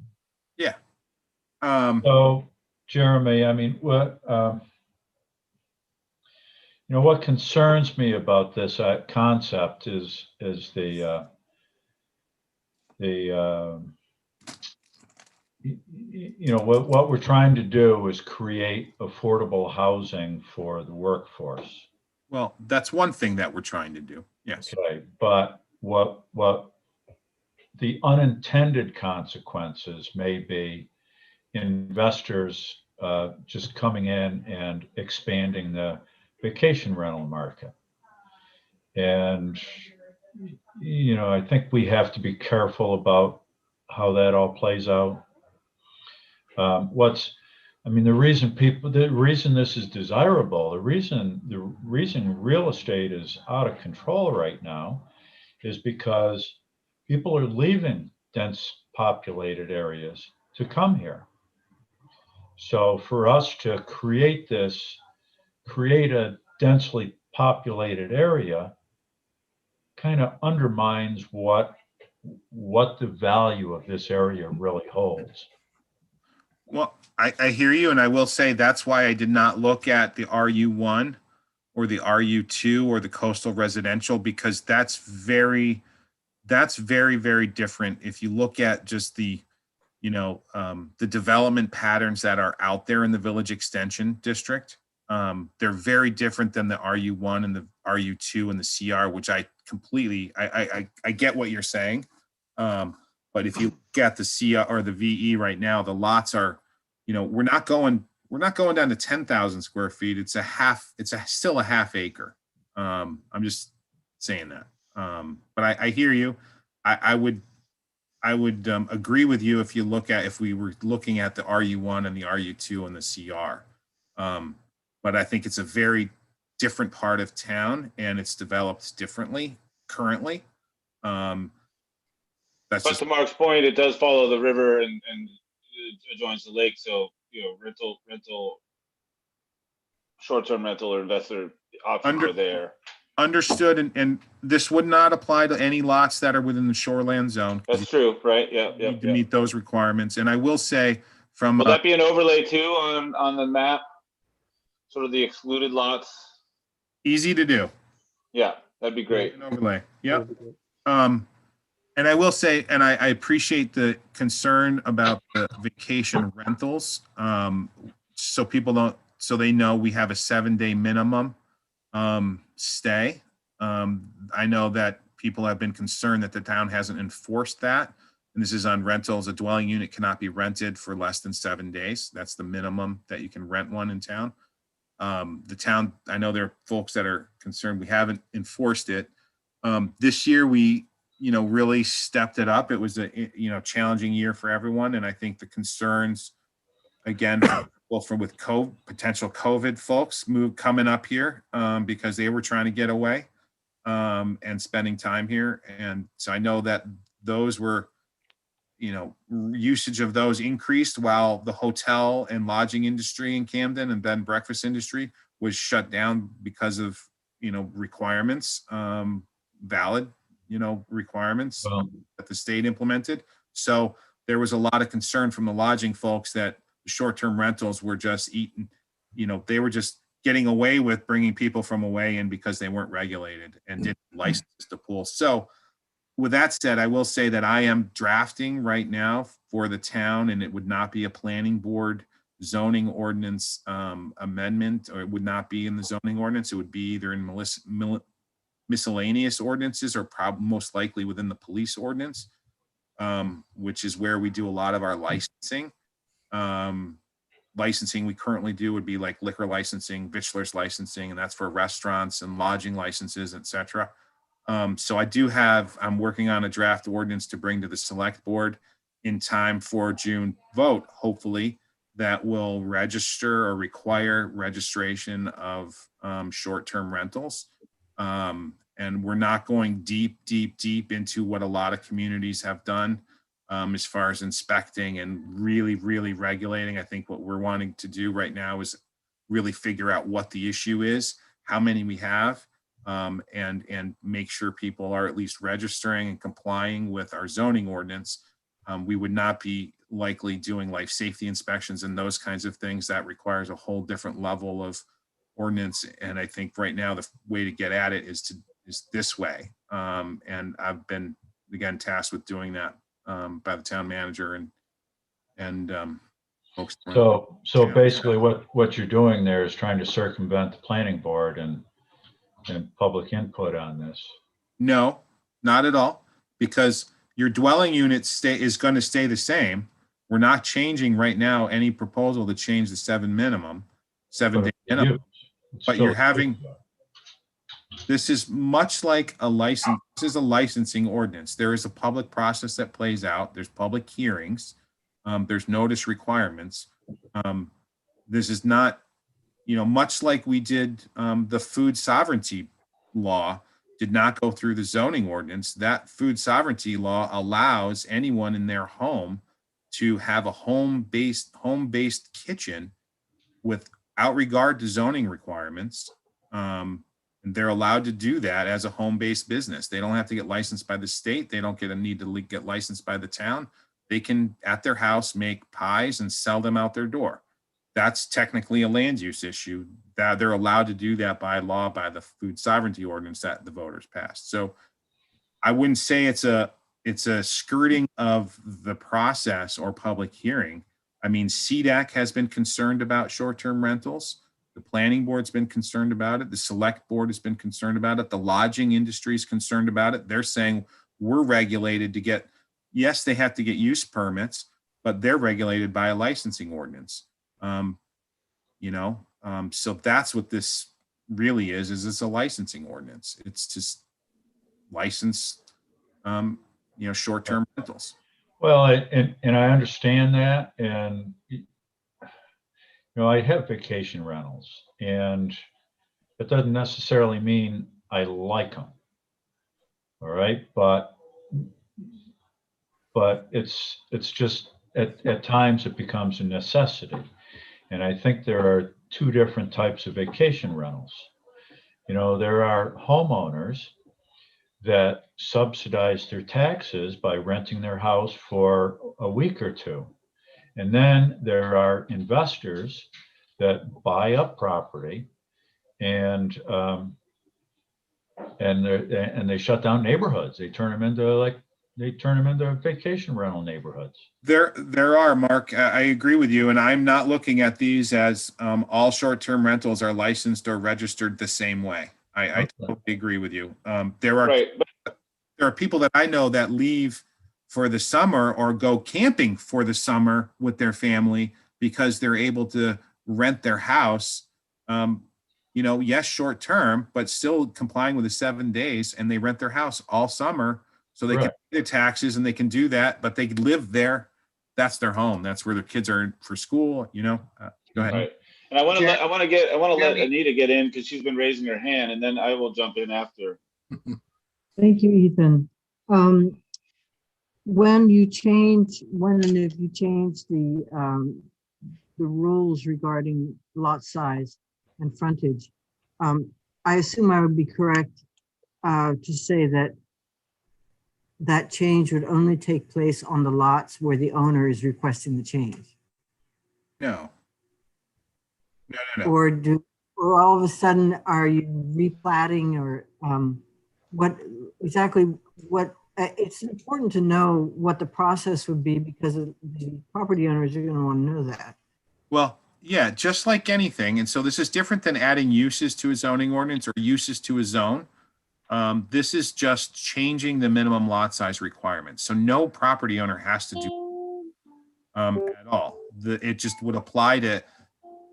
Yeah. So, Jeremy, I mean, what, you know, what concerns me about this concept is you know, what we're trying to do is create affordable housing for the workforce. Well, that's one thing that we're trying to do. Yes. Okay, but what the unintended consequences may be investors just coming in and expanding the vacation rental market. And, you know, I think we have to be careful about how that all plays out. The reason this is desirable, the reason real estate is out of control right now is because people are leaving dense populated areas to come here. So for us to create a densely populated area kind of undermines what the value of this area really holds. Well, I hear you, and I will say that's why I did not look at the RU1 or the RU2 or the coastal residential, because that's very, very different. If you look at just the, you know, the development patterns that are out there in the Village Extension District, they're very different than the RU1 and the RU2 and the CR, which I completely, I get what you're saying. But if you look at the CR or the VE right now, the lots are, you know, we're not going down to 10,000 square feet. It's still a half acre. I'm just saying that. But I hear you. I would agree with you if we were looking at the RU1 and the RU2 and the CR. But I think it's a very different part of town and it's developed differently currently. But to Mark's point, it does follow the river and it adjoins the lake. So, you know, rental, short-term rental or investor options are there. Understood. And this would not apply to any lots that are within the shoreland zone. That's true, right? Yeah. You need to meet those requirements. And I will say from. Will that be an overlay too on the map? Sort of the excluded lots? Easy to do. Yeah, that'd be great. An overlay. Yep. And I will say, and I appreciate the concern about the vacation rentals. So they know we have a 7-day minimum stay. I know that people have been concerned that the town hasn't enforced that. And this is on rentals. A dwelling unit cannot be rented for less than 7 days. That's the minimum that you can rent one in town. The town, I know there are folks that are concerned we haven't enforced it. This year we, you know, really stepped it up. It was a, you know, challenging year for everyone. And I think the concerns, again, with potential COVID folks coming up here because they were trying to get away and spending time here. And so I know that those were, you know, usage of those increased while the hotel and lodging industry in Camden and bed and breakfast industry was shut down because of, you know, requirements, valid, you know, requirements that the state implemented. So there was a lot of concern from the lodging folks that the short-term rentals were just eating, you know, they were just getting away with bringing people from away in because they weren't regulated and didn't license the pool. So with that said, I will say that I am drafting right now for the town, and it would not be a planning board zoning ordinance amendment, or it would not be in the zoning ordinance. It would be either in miscellaneous ordinances or most likely within the police ordinance, which is where we do a lot of our licensing. Licensing we currently do would be like liquor licensing, bachelor's licensing, and that's for restaurants and lodging licenses, etc. So I'm working on a draft ordinance to bring to the select board in time for June vote, hopefully, that will register or require registration of short-term rentals. And we're not going deep into what a lot of communities have done as far as inspecting and really regulating. I think what we're wanting to do right now is really figure out what the issue is, how many we have, and make sure people are at least registering and complying with our zoning ordinance. We would not be likely doing life safety inspections and those kinds of things. That requires a whole different level of ordinance. And I think right now the way to get at it is this way. And I've been, again, tasked with doing that by the town manager and folks. So basically what you're doing there is trying to circumvent the planning board and public input on this. No, not at all, because your dwelling unit is going to stay the same. We're not changing right now any proposal to change the 7 day minimum. But you're having, this is much like a license. This is a licensing ordinance. There is a public process that plays out. There's public hearings. There's notice requirements. This is not, much like we did the food sovereignty law did not go through the zoning ordinance. That food sovereignty law allows anyone in their home to have a home-based kitchen without regard to zoning requirements. And they're allowed to do that as a home-based business. They don't have to get licensed by the state. They don't need to get licensed by the town. They can, at their house, make pies and sell them out their door. That's technically a land use issue. That they're allowed to do that by law, by the food sovereignty ordinance that the voters passed. So I wouldn't say it's a skirting of the process or public hearing. I mean, CDAC has been concerned about short-term rentals. The planning board's been concerned about it. The select board has been concerned about it. The lodging industry is concerned about it. They're saying we're regulated to get, yes, they have to get use permits, but they're regulated by a licensing ordinance. So that's what this really is it's a licensing ordinance. It's just license, short-term rentals. Well, and I understand that. And, I have vacation rentals, and it doesn't necessarily mean I like them. All right. But it's just at times it becomes a necessity. And I think there are two different types of vacation rentals. There are homeowners that subsidize their taxes by renting their house for a week or two. And then there are investors that buy up property and they shut down neighborhoods. They turn them into vacation rental neighborhoods. There are, Mark, I agree with you. And I'm not looking at these as all short-term rentals are licensed or registered the same way. I totally agree with you. There are people that I know that leave for the summer or go camping for the summer with their family because they're able to rent their house, yes, short term, but still complying with the 7 days, and they rent their house all summer so they can pay their taxes and they can do that, but they live there. That's their home. That's where their kids are for school, Go ahead. Right. And I want to let Anita get in because she's been raising her hand, and then I will jump in after. Thank you, Ethan. When and if you change the rules regarding lot size and frontage, I assume I would be correct to say that change would only take place on the lots where the owner is requesting the change. No. Or all of a sudden, are you replatting or what it's important to know what the process would be because the property owners are going to want to know that. Well, yeah, just like anything. And so this is different than adding uses to a zoning ordinance or uses to a zone. This is just changing the minimum lot size requirements. So no property owner has to do at all. It just would apply to,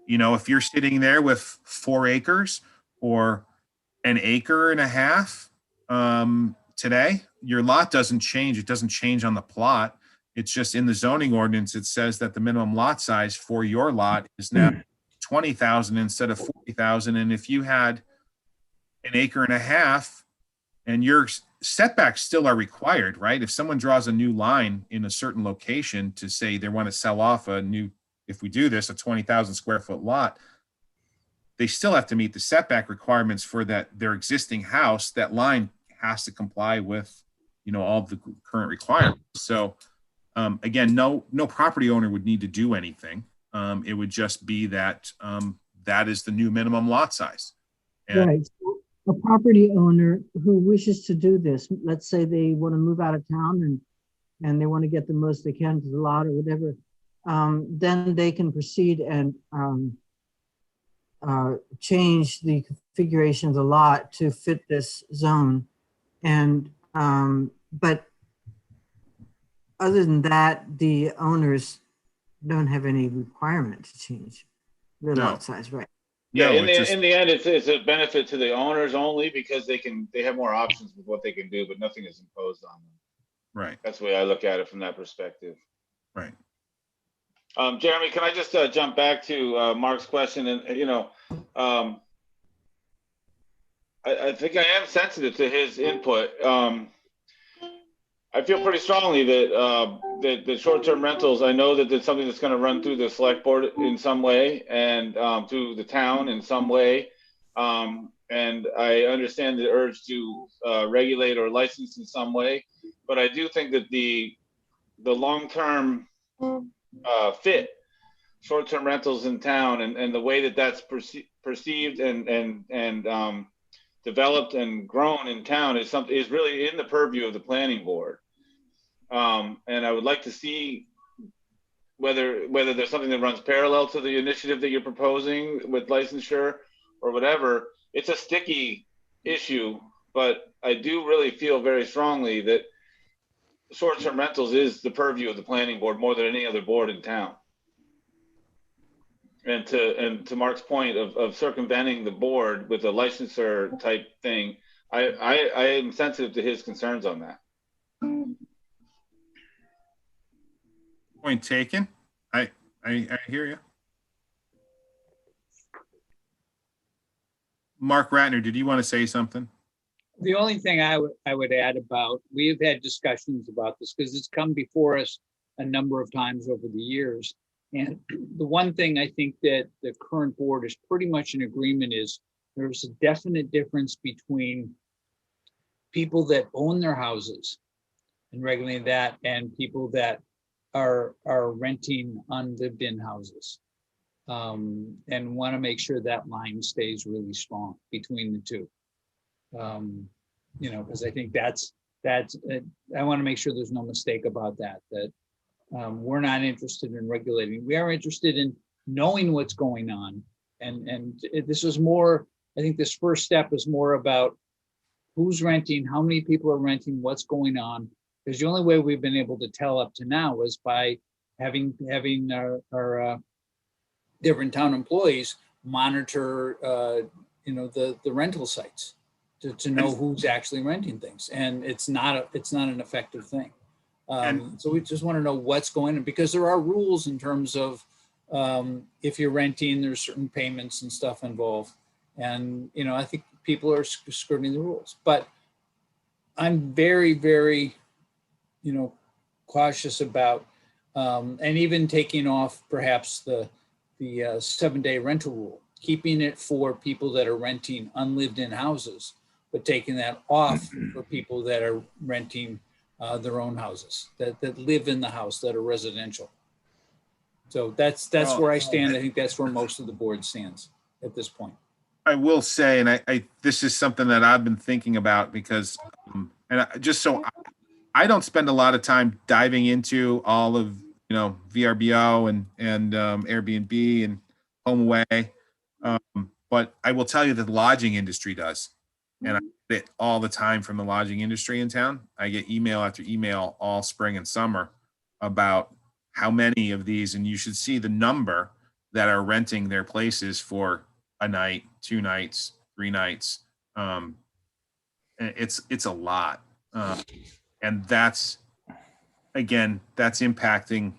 if you're sitting there with 4 acres or an acre and a half today, your lot doesn't change. It doesn't change on the plot. It's just in the zoning ordinance, it says that the minimum lot size for your lot is now 20,000 instead of 40,000. And if you had an acre and a half and your setbacks still are required, right? If someone draws a new line in a certain location to say they want to sell off if we do this, a 20,000 square foot lot, they still have to meet the setback requirements for their existing house. That line has to comply with, all of the current requirements. So again, no property owner would need to do anything. It would just be that that is the new minimum lot size. And Right. So a property owner who wishes to do this, let's say they want to move out of town and they want to get the most they can to the lot or whatever, then they can proceed and change the configuration of the lot to fit this zone. And but other than that, the owners don't have any requirement to change the No. lot size, right? Yeah, No, in the end, it's a benefit to the owners only because they have more options with what they can do, but nothing is imposed on them. right, That's the way I look at it from that perspective. right. Jeremy, can I just jump back to Mark's question? And I think I am sensitive to his input. I feel pretty strongly that the short-term rentals, I know that it's something that's going to run through the select board in some way and through the town in some way. And I understand the urge to regulate or license in some way. But I do think that the long-term fit short-term rentals in town and the way that that's perceived and developed and grown in town is really in the purview of the planning board. And I would like to see whether there's something that runs parallel to the initiative that you're proposing with licensure or whatever. It's a sticky issue, but I do really feel very strongly that short-term rentals is the purview of the planning board more than any other board in town. And to Mark's point of circumventing the board with a licensor type thing, I am sensitive to his concerns on that. Point taken. I hear you. Mark Ratner, did you want to say something? The only thing I would add about, we have had discussions about this because it's come before us a number of times over the years. And the one thing I think that the current board is pretty much in agreement is there's a definite difference between people that own their houses and regulating that and people that are renting unlived in houses. And want to make sure that line stays really strong between the two. Because I think that's I want to make sure there's no mistake about that we're not interested in regulating. We are interested in knowing what's going on. And this is more, I think this first step is more about who's renting, how many people are renting, what's going on. Because the only way we've been able to tell up to now is by having our different town employees monitor, the rental sites to know who's actually renting things. And it's not an effective thing. So we just want to know what's going on because there are rules in terms of if you're renting, there's certain payments and stuff involved. And, I think people are skirting the rules, but I'm very, very, cautious about, and even taking off perhaps the 7-day rental rule, keeping it for people that are renting unlived in houses, but taking that off for people that are renting their own houses, that live in the house, that are residential. So that's where I stand. I think that's where most of the board stands at this point. I will say, and I this is something that I've been thinking about because, just so I don't spend a lot of time diving into all of, VRBO and Airbnb and HomeAway. But I will tell you that the lodging industry does. And I get it all the time from the lodging industry in town. I get email after email all spring and summer about how many of these, and you should see the number that are renting their places for a night, 2 nights, 3 nights. And it's a lot. And that's, again, that's impacting,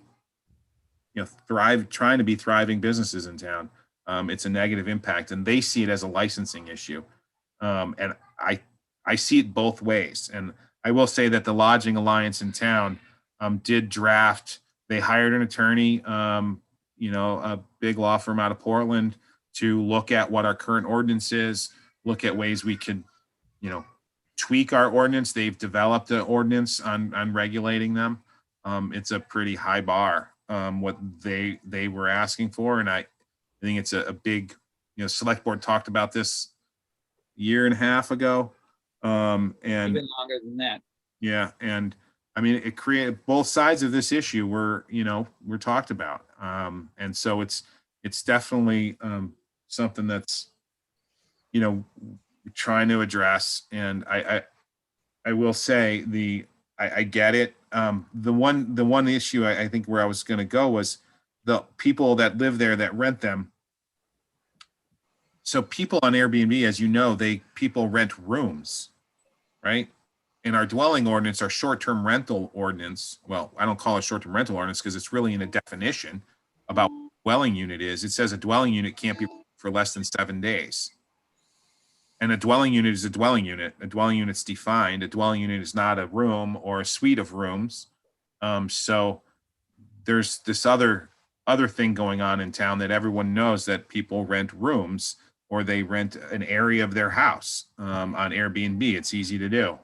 trying to be thriving businesses in town. It's a negative impact, and they see it as a licensing issue. And I see it both ways. And I will say that the Lodging Alliance in town did draft. They hired an attorney, a big law firm out of Portland, to look at what our current ordinance is, look at ways we could, tweak our ordinance. They've developed an ordinance on regulating them. It's a pretty high bar, what they were asking for. And I think it's a big, select board talked about this year and a half ago. And Even longer than that. yeah, and I mean, it created both sides of this issue were talked about. And so it's definitely something that's, trying to address. And I will say I get it. The one issue I think where I was going to go was the people that live there that rent them. So people on Airbnb, as you know, people rent rooms, right? In our dwelling ordinance, our short-term rental ordinance, well, I don't call it short-term rental ordinance because it's really in a definition about what a dwelling unit is. It says a dwelling unit can't be for less than 7 days. And a dwelling unit is a dwelling unit. A dwelling unit's defined. A dwelling unit is not a room or a suite of rooms. So there's this other thing going on in town that everyone knows, that people rent rooms or they rent an area of their house on Airbnb. It's easy to do.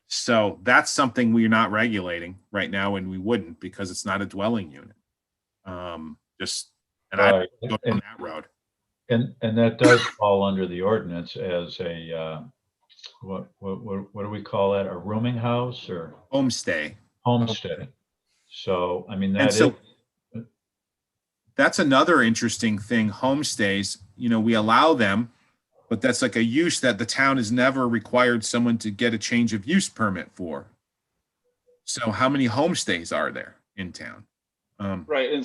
So that's something we're not regulating right now, and we wouldn't, because it's not a dwelling unit. I Right. go down that road. And that does fall under the ordinance as a, what do we call that? A rooming house or Homestay. homestead? So, I mean, And that so is, that's another interesting thing. Homestays, we allow them, but that's like a use that the town has never required someone to get a change of use permit for. So how many homestays are there in town? Right, and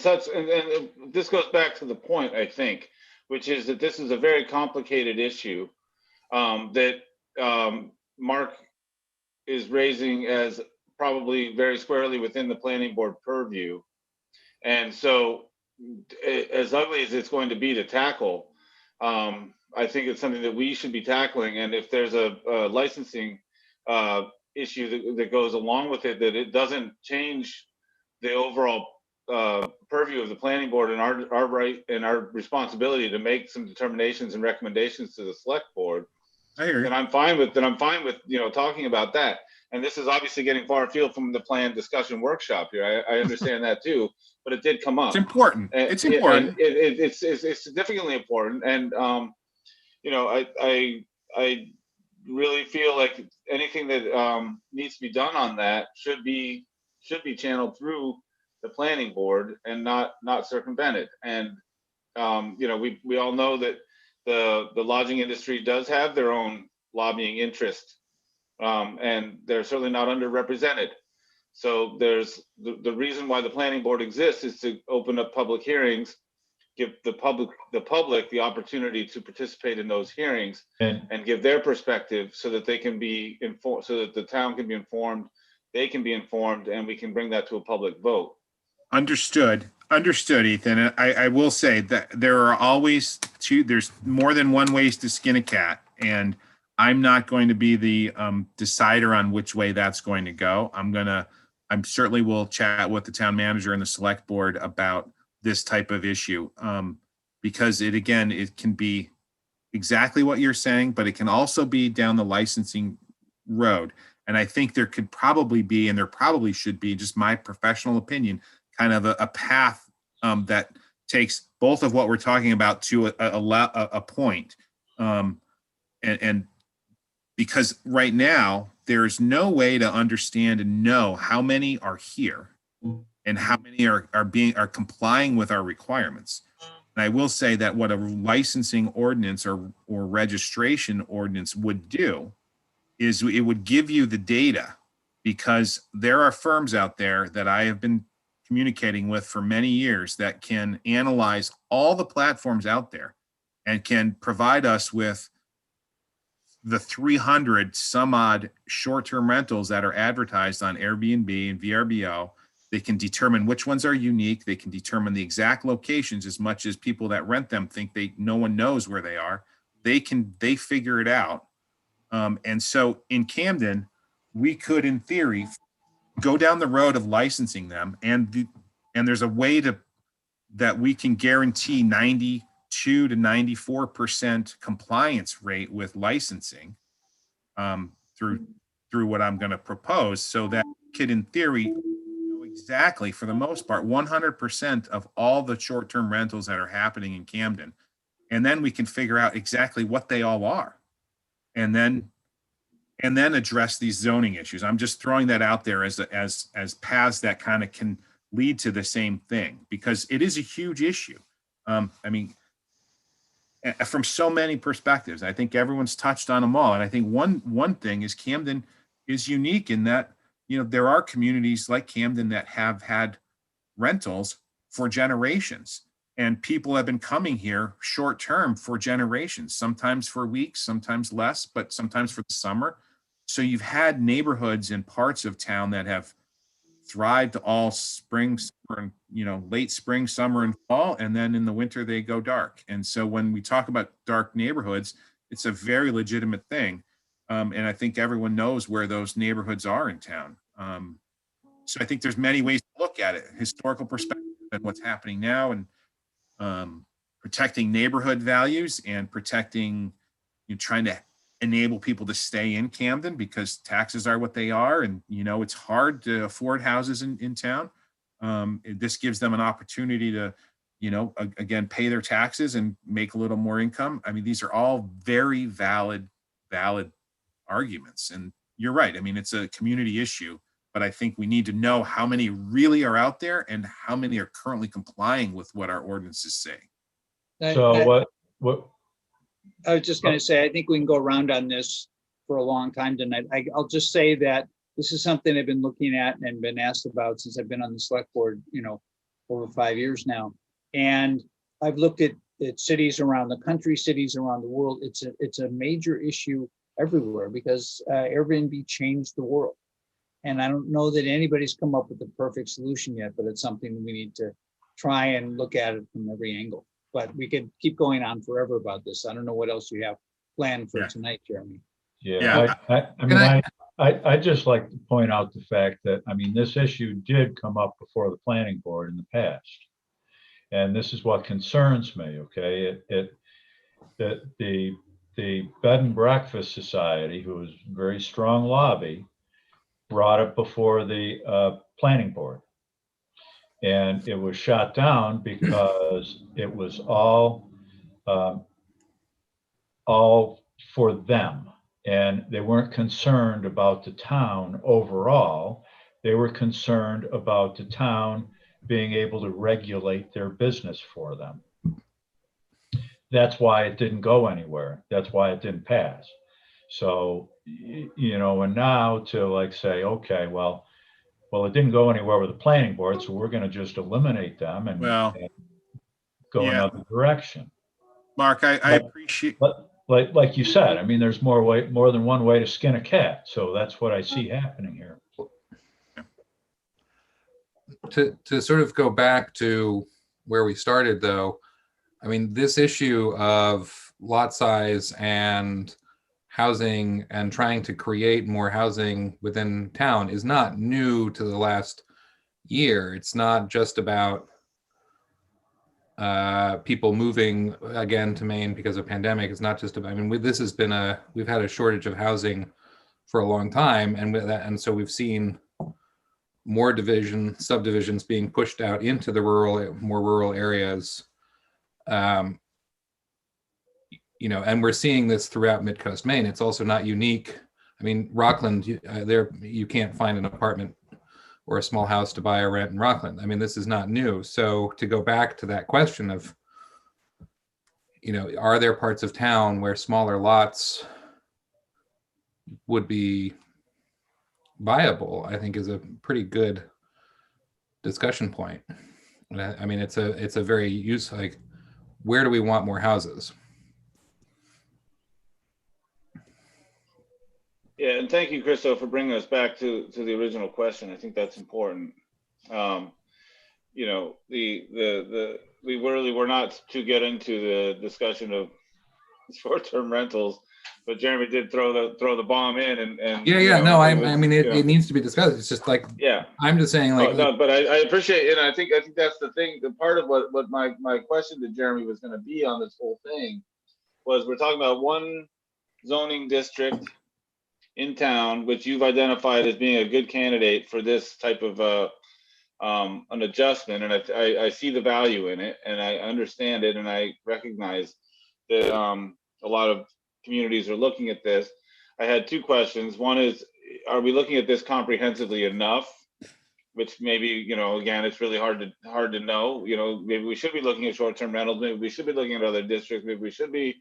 this goes back to the point, I think, which is that this is a very complicated issue that Mark is raising as probably very squarely within the planning board purview. And so, as ugly as it's going to be to tackle, I think it's something that we should be tackling. And if there's a licensing issue that goes along with it, that it doesn't change the overall purview of the planning board and our right and our responsibility to make some determinations and recommendations to the select board, I hear you. then I'm fine with talking about that. And this is obviously getting far afield from the plan discussion workshop here. I understand that too, but it did come up. It's important. It's important. It's significantly important. And I really feel like anything that needs to be done on that should be channeled through the planning board and not circumvented. And we all know that the lodging industry does have their own lobbying interest, and they're certainly not underrepresented. So there's the reason why the planning board exists is to open up public hearings, give the public the opportunity to participate in those hearings and give their perspective, so that they can be informed, so that the town can be informed, they can be informed, and we can bring that to a public vote. Understood, Ethan. And I will say that there are always there's more than one ways to skin a cat, and I'm not going to be the decider on which way that's going to go. I certainly will chat with the town manager and the select board about this type of issue, because it can be exactly what you're saying, but it can also be down the licensing road. And I think there could probably be, and there probably should be, just my professional opinion, kind of a path that takes both of what we're talking about to a point. And because right now, there's no way to understand and know how many are here and how many are complying with our requirements. And I will say that what a licensing ordinance or registration ordinance would do is it would give you the data, because there are firms out there that I have been communicating with for many years that can analyze all the platforms out there and can provide us with the 300 some odd short-term rentals that are advertised on Airbnb and VRBO. They can determine which ones are unique. They can determine the exact locations, as much as people that rent them think no one knows where they are. They figure it out. And so in Camden, we could, in theory, go down the road of licensing them, and there's a way that we can guarantee 92 to 94% compliance rate with licensing through what I'm going to propose, so that we could, in theory, know exactly, for the most part, 100% of all the short-term rentals that are happening in Camden, and then we can figure out exactly what they all are, and then address these zoning issues. I'm just throwing that out there as paths that kind of can lead to the same thing, because it is a huge issue. I mean, from so many perspectives, I think everyone's touched on them all. And I think one thing is Camden is unique in that, there are communities like Camden that have had rentals for generations, and people have been coming here short term for generations, sometimes for weeks, sometimes less, but sometimes for the summer. So you've had neighborhoods and parts of town that have thrived all spring, summer, and late spring, summer, and fall, and then in the winter they go dark. And so when we talk about dark neighborhoods, it's a very legitimate thing, and I think everyone knows where those neighborhoods are in town. So I think there's many ways to look at it: historical perspective and what's happening now, and protecting neighborhood values and protecting, trying to enable people to stay in Camden, because taxes are what they are, and it's hard to afford houses in town. This gives them an opportunity to again pay their taxes and make a little more income. I mean, these are all very valid arguments, and you're right. I mean, it's a community issue, but I think we need to know how many really are out there and how many are currently complying with what our ordinances say. So what I was just going to say, I think we can go around on this for a long time tonight. I'll just say that this is something I've been looking at and been asked about since I've been on the select board, over 5 years now. And I've looked at cities around the country, cities around the world. It's a major issue everywhere, because Airbnb changed the world. And I don't know that anybody's come up with the perfect solution yet, but it's something we need to try and look at it from every angle. But we could keep going on forever about this. I don't know what else you have planned for tonight, Jeremy. Yeah, I'd just like to point out the fact that, this issue did come up before the planning board in the past. And this is what concerns me, okay? That the Bed and Breakfast Society, who is a very strong lobby, brought it before the planning board. And it was shot down because it was all for them. And they weren't concerned about the town overall. They were concerned about the town being able to regulate their business for them. That's why it didn't go anywhere. That's why it didn't pass. So, and now to say, okay, well, it didn't go anywhere with the planning board, so we're going to just eliminate them and go another direction. Mark, I appreciate. But like you said, there's more than one way to skin a cat. So that's what I see happening here. To sort of go back to where we started, though, this issue of lot size and housing and trying to create more housing within town is not new to the last year. It's not just about people moving again to Maine because of pandemic. It's not just about, this has been we've had a shortage of housing for a long time. And with that, and so we've seen more subdivisions being pushed out into the more rural areas. And we're seeing this throughout Mid-Coast Maine. It's also not unique I mean, Rockland, you can't find an apartment or a small house to buy or rent in Rockland. I mean, this is not new. So to go back to that question of, are there parts of town where smaller lots would be viable, I think is a pretty good discussion point. And I mean, it's a very like, where do we want more houses? Yeah, and thank you, Christo, for bringing us back to the original question. I think that's important. We really were not to get into the discussion of short-term rentals, but Jeremy did throw the bomb in, and I mean, it needs to be discussed. It's just like, yeah, I'm just saying, like, no, but I appreciate it, and I think that's the thing. The part of what my question to Jeremy was going to be on this whole thing was, we're talking about one zoning district in town, which you've identified as being a good candidate for this type of an adjustment, and I see the value in it, and I understand it, and I recognize that a lot of communities are looking at this. I had two questions. One is, are we looking at this comprehensively enough? Which maybe, again, it's really hard to know. Maybe we should be looking at short-term rentals. Maybe we should be looking at other districts. Maybe we should be,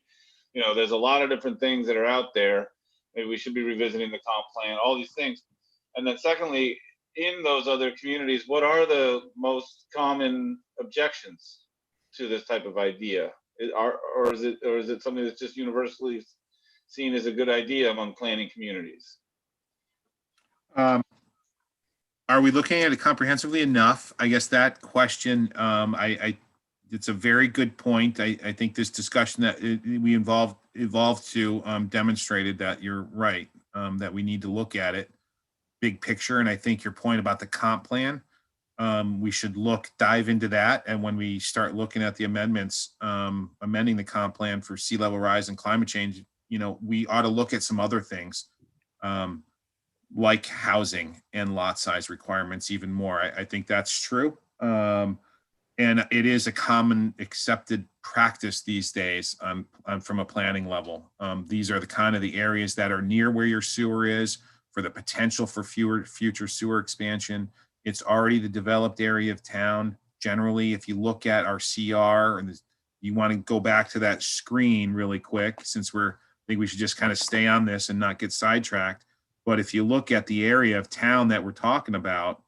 there's a lot of different things that are out there. Maybe we should be revisiting the comp plan, all these things. And then secondly, in those other communities, what are the most common objections to this type of idea? Or is it something that's just universally seen as a good idea among planning communities? Are we looking at it comprehensively enough? I guess that question, it's a very good point. I think this discussion that we evolved to demonstrated that you're right, that we need to look at it big picture. And I think your point about the comp plan, we should dive into that. And when we start looking at the amendments, amending the comp plan for sea level rise and climate change, we ought to look at some other things, like housing and lot size requirements even more. I think that's true. And it is a common accepted practice these days from a planning level. These are the areas that are near where your sewer is, for the potential for future sewer expansion. It's already the developed area of town. Generally, if you look at our CR, and you want to go back to that screen really quick, since I think we should just kind of stay on this and not get sidetracked. But if you look at the area of town that we're talking about,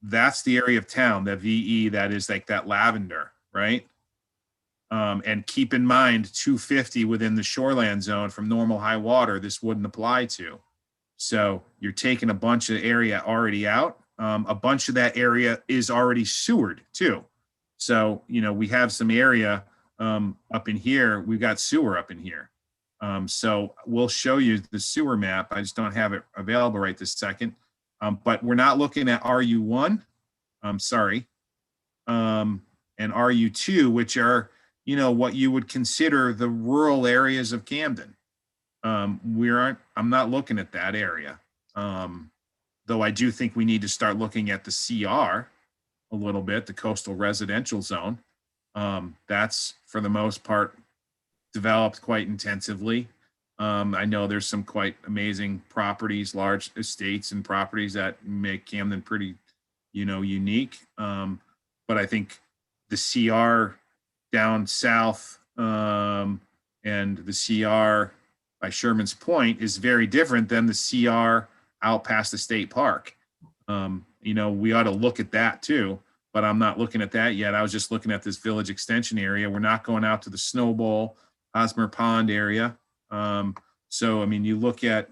that's the area of town, the VE, that is like that lavender, right? And keep in mind, 250 within the shoreland zone from normal high water, this wouldn't apply to. So you're taking a bunch of area already out. A bunch of that area is already sewered too. So, we have some area up in here. We've got sewer up in here. So we'll show you the sewer map. I just don't have it available right this second. But we're not looking at RU1, and RU2, which are, what you would consider the rural areas of Camden. I'm not looking at that area. Though I do think we need to start looking at the CR a little bit, the coastal residential zone. That's for the most part developed quite intensively. I know there's some quite amazing properties, large estates and properties that make Camden pretty, unique. But I think the CR down south and the CR by Sherman's Point is very different than the CR out past the state park. We ought to look at that too, but I'm not looking at that yet. I was just looking at this village extension area. We're not going out to the Snow Bowl, Hosmer Pond area. So, you look at,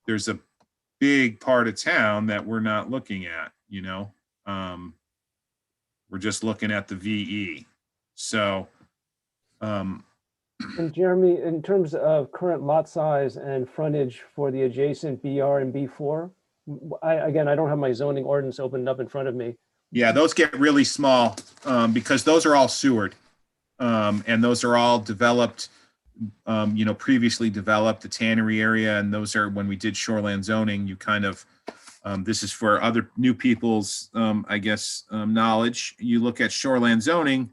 there's a big part of town that we're not looking at, we're just looking at the VE. So, And Jeremy, in terms of current lot size and frontage for the adjacent BR and B4, I don't have my zoning ordinance opened up in front of me. yeah, those get really small because those are all sewered, and those are all developed, previously developed, the tannery area. And those are, when we did shoreland zoning, you kind of, this is for other new people's, knowledge. You look at shoreland zoning,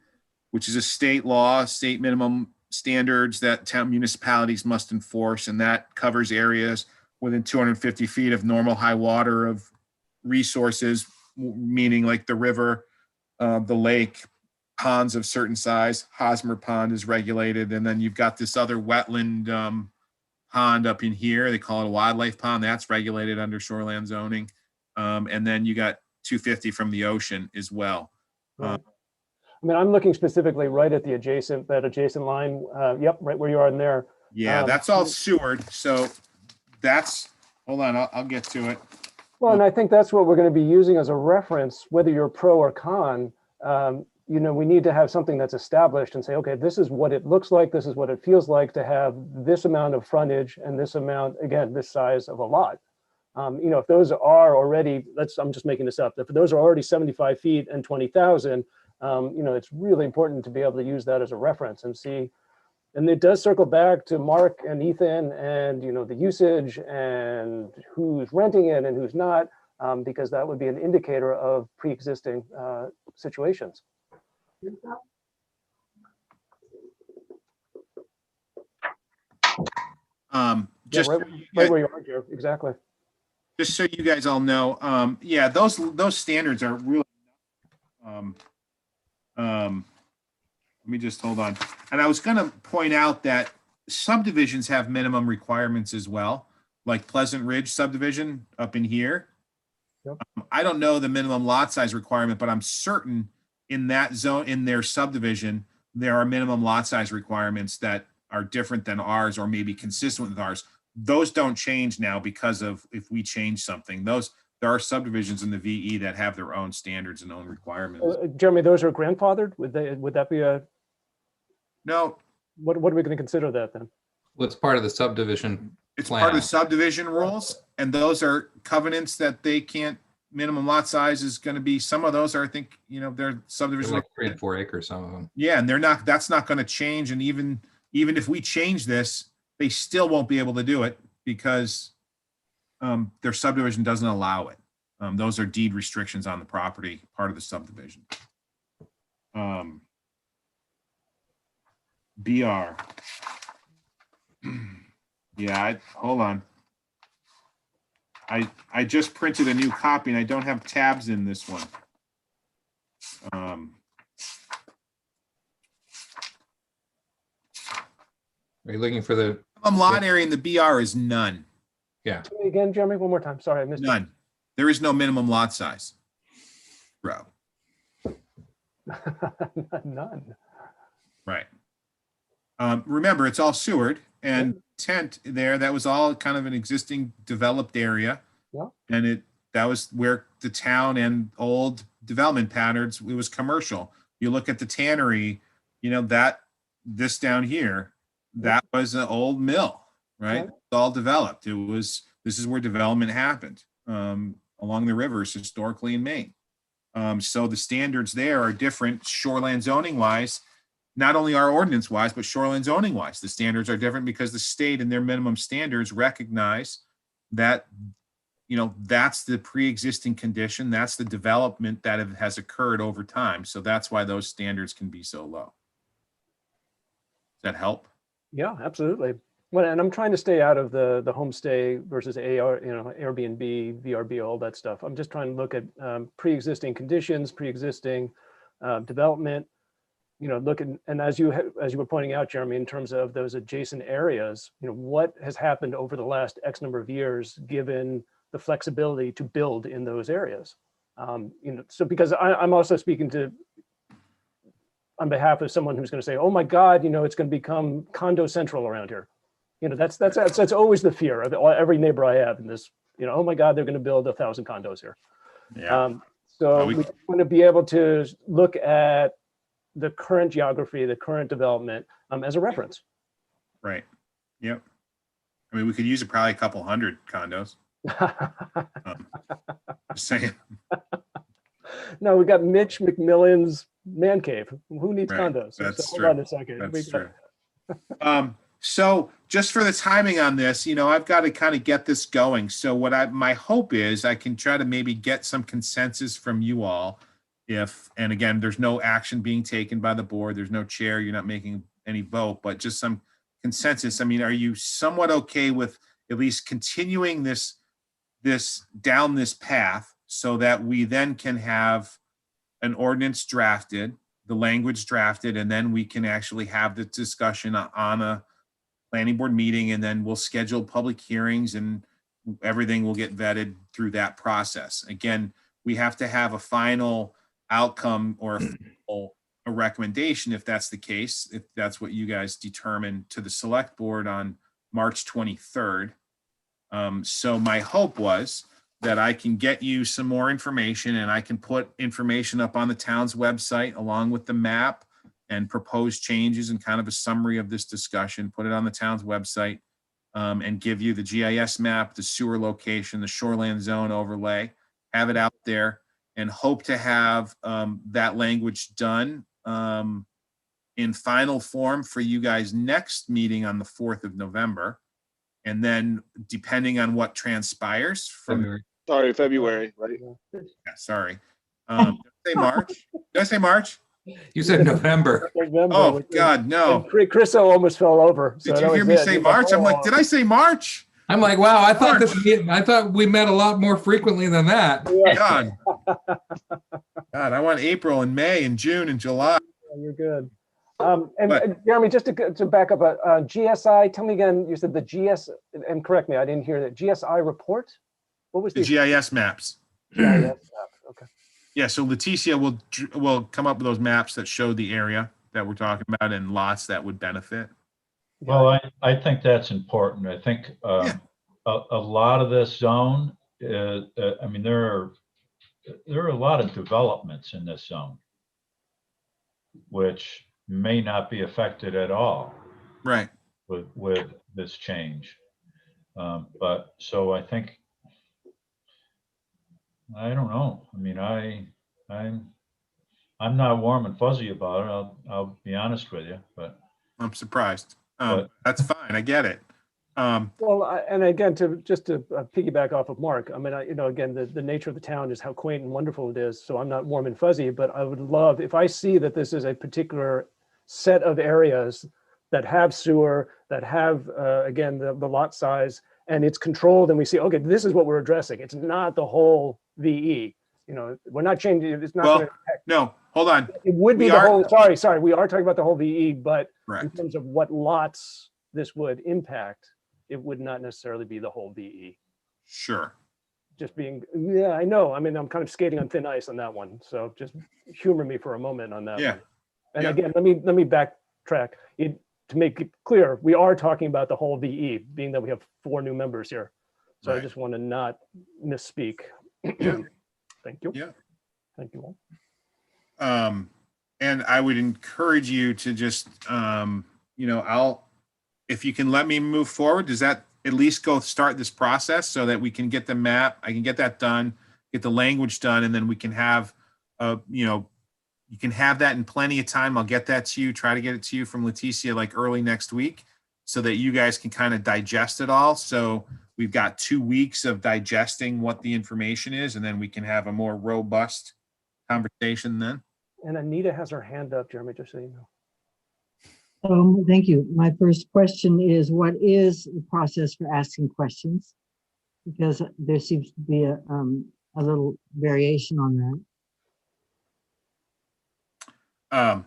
which is a state law, state minimum standards that town municipalities must enforce, and that covers areas within 250 feet of normal high water of resources, meaning like the river, the lake, ponds of certain size. Hosmer Pond is regulated, and then you've got this other wetland pond up in here. They call it a wildlife pond. That's regulated under shoreland zoning. And then you got 250 from the ocean as well. Right. I mean, I'm looking specifically right at the adjacent line. Yep, right where you are in there. Yeah, that's all Seward. So that's, hold on, I'll get to it. Well, and I think that's what we're going to be using as a reference, whether you're pro or con. You know, we need to have something that's established and say, okay, this is what it looks like. This is what it feels like to have this amount of frontage and this amount, again, this size of a lot. You know, if those are already, I'm just making this up. If those are already 75 feet and 20,000, you know, it's really important to be able to use that as a reference and see. And it does circle back to Mark and Ethan and, you know, the usage and who's renting it and who's not, because that would be an indicator of pre-existing situations. Just, yeah, right where you are, Joe. Exactly. just so you guys all know, yeah, those standards are really, let me just hold on. And I was going to point out that subdivisions have minimum requirements as well, like Pleasant Ridge subdivision up in here. Yep. I don't know the minimum lot size requirement, but I'm certain in that zone, in their subdivision, there are minimum lot size requirements that are different than ours or maybe consistent with ours. Those don't change now because of if we change something. There are subdivisions in the VE that have their own standards and own requirements. Jeremy, those are grandfathered? Would that be a, No, what are we going to consider that then? Well, it's part of the subdivision it's plan. part of the subdivision rules, and those are covenants that they can't, minimum lot size is going to be, some of those are, I think, you know, they're They're subdivision. like 3 and 4 acres, some of them. Yeah, and that's not going to change. And even if we change this, they still won't be able to do it because their subdivision doesn't allow it. Those are deed restrictions on the property, part of the subdivision. BR. Yeah, hold on. I just printed a new copy and I don't have tabs in this one. Are you looking for the Lot area in the BR is none. Yeah. Say it again, Jeremy, one more time. Sorry, I missed it. None. There is no minimum lot size. Bro. None. Right. Remember, it's all Seward and tent there. That was all kind of an existing developed area. Yeah. And that was where the town and old development patterns, it was commercial. You look at the tannery, you know, this down here, that was an old mill, right? Right. It's all developed. This is where development happened along the rivers historically in Maine. So the standards there are different shoreland zoning wise, not only our ordinance wise, but shoreline zoning wise. The standards are different because the state and their minimum standards recognize that, you know, that's the pre-existing condition. That's the development that has occurred over time. So that's why those standards can be so low. Does that help? Yeah, absolutely. Well, and I'm trying to stay out of the homestay versus AR, you know, Airbnb, VRB, all that stuff. I'm just trying to look at pre-existing conditions, pre-existing development. You know, look at, and as you were pointing out, Jeremy, in terms of those adjacent areas, you know, what has happened over the last X number of years, given the flexibility to build in those areas. You know, so because I'm also speaking on behalf of someone who's going to say, oh my God, you know, it's going to become condo central around here. You know, that's always the fear of every neighbor I have in this, you know, oh my God, they're going to build 1,000 condos here. Yeah. So we want to be able to look at the current geography, the current development as a reference. Right. Yep. I mean, we could use probably a couple hundred condos. Just saying. No, we got Mitch McMillan's man cave. Who needs Right. condos? That's Hold true. on a second. That's true. So just for the timing on this, you know, I've got to kind of get this going. So my hope is I can try to maybe get some consensus from you all. And again, there's no action being taken by the board. There's no chair. You're not making any vote, but just some consensus. I mean, are you somewhat okay with at least continuing this down this path so that we then can have an ordinance drafted, the language drafted, and then we can actually have the discussion on a planning board meeting, and then we'll schedule public hearings and everything will get vetted through that process. Again, we have to have a final outcome or a recommendation if that's the case, if that's what you guys determine, to the select board on March 23rd. So my hope was that I can get you some more information, and I can put information up on the town's website along with the map and proposed changes and kind of a summary of this discussion, put it on the town's website, and give you the GIS map, the sewer location, the shoreland zone overlay, have it out there, and hope to have that language done in final form for you guys next meeting on the 4th of November. And then depending on what transpires from February, right? Yeah, sorry. Did I say March? Did I say March? You said November. Oh, God, no. Chris almost fell over. So Did that you hear was me it. say He's like, March? I'm like, "Oh." did I say March? I'm like, wow, I thought March. I thought we met a lot more frequently than that. God. God, I want April and May and June and July. You're good. But- And Jeremy, just to back up, GSI, tell me again, you said the GS, and correct me, I didn't hear that. GSI report? What was The the GIS maps. GIS map? Okay. Yeah, so Leticia will come up with those maps that show the area that we're talking about and lots that would benefit. Well, I think that's important. I think Yeah. a lot of this zone, I mean, there are a lot of developments in this zone, which may not be affected at all Right. with this change. But so I think, I don't know. I mean, I'm not warm and fuzzy about it. I'll be honest with you, but I'm surprised. But- That's fine. I get it. Well, and again, to piggyback off of Mark, I mean, again, the nature of the town is how quaint and wonderful it is. So I'm not warm and fuzzy, but I would love, if I see that this is a particular set of areas that have sewer, that have, again, the lot size, and it's controlled, and we see, okay, this is what we're addressing. It's not the whole VE. We're not changing, it's not Well, gonna affect. No, hold on. It would be we the are- whole, sorry, we are talking about the whole VE, but in Correct. terms of what lots this would impact, it would not necessarily be the whole VE. Sure. Just being, yeah, I know. I mean, I'm kind of skating on thin ice on that one. So just humor me for a moment on that Yeah. one. And Yeah. again, let me backtrack. To make it clear, we are talking about the whole VE, being that we have 4 new members here. So I Right. just want to not misspeak. Yeah. Thank you. Yeah. Thank you all. And I would encourage you to just, if you can let me move forward, does that at least go start this process so that we can get the map, I can get that done, get the language done, and then we can have, you can have that in plenty of time. I'll get that to you, try to get it to you from Leticia like early next week so that you guys can kind of digest it all. So we've got 2 weeks of digesting what the information is, and then we can have a more robust conversation then. And Anita has her hand up, Jeremy, just so you know. Thank you. My first question is, what is the process for asking questions? Because there seems to be a little variation on that.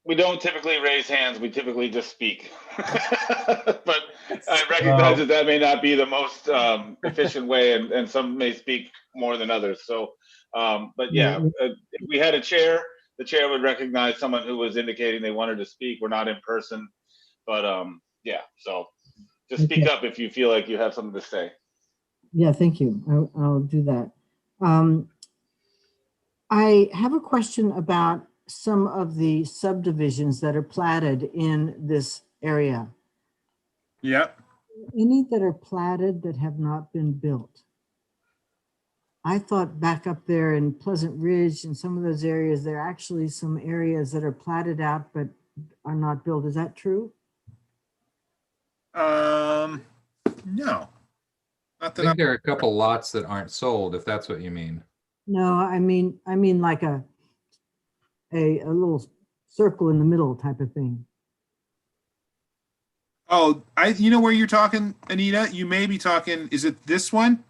We don't typically raise hands. We typically just speak. But I recognize that may not be the most efficient way, and some may speak more than others. So, but yeah, if we had a chair, the chair would recognize someone who was indicating they wanted to speak. We're not in person, but yeah. So just speak up if you feel like you have something to say. Yeah, thank you. I'll do that. I have a question about some of the subdivisions that are platted in this area. Yep. Any that are platted that have not been built? I thought back up there in Pleasant Ridge and some of those areas, there are actually some areas that are platted out but are not built. Is that true? No. Not I that think there are a couple lots that aren't sold, if that's what you mean. No, I mean like a little circle in the middle type of thing. Oh, you know where you're talking, Anita? You may be talking, is it this one?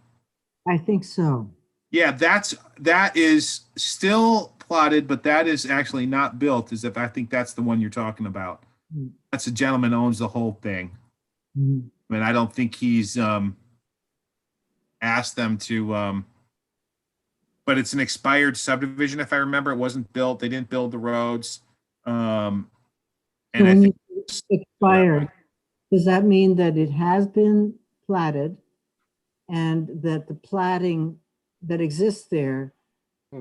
I think so. Yeah, that is still plotted, but that is actually not built, I think that's the one you're talking about. Mm. That's a gentleman owns the whole thing. Mhm. I mean, I don't think he's asked them to, but it's an expired subdivision, if I remember. It wasn't built. They didn't build the roads. So And I when think you expired, does that mean that it has been platted and that the platting that exists there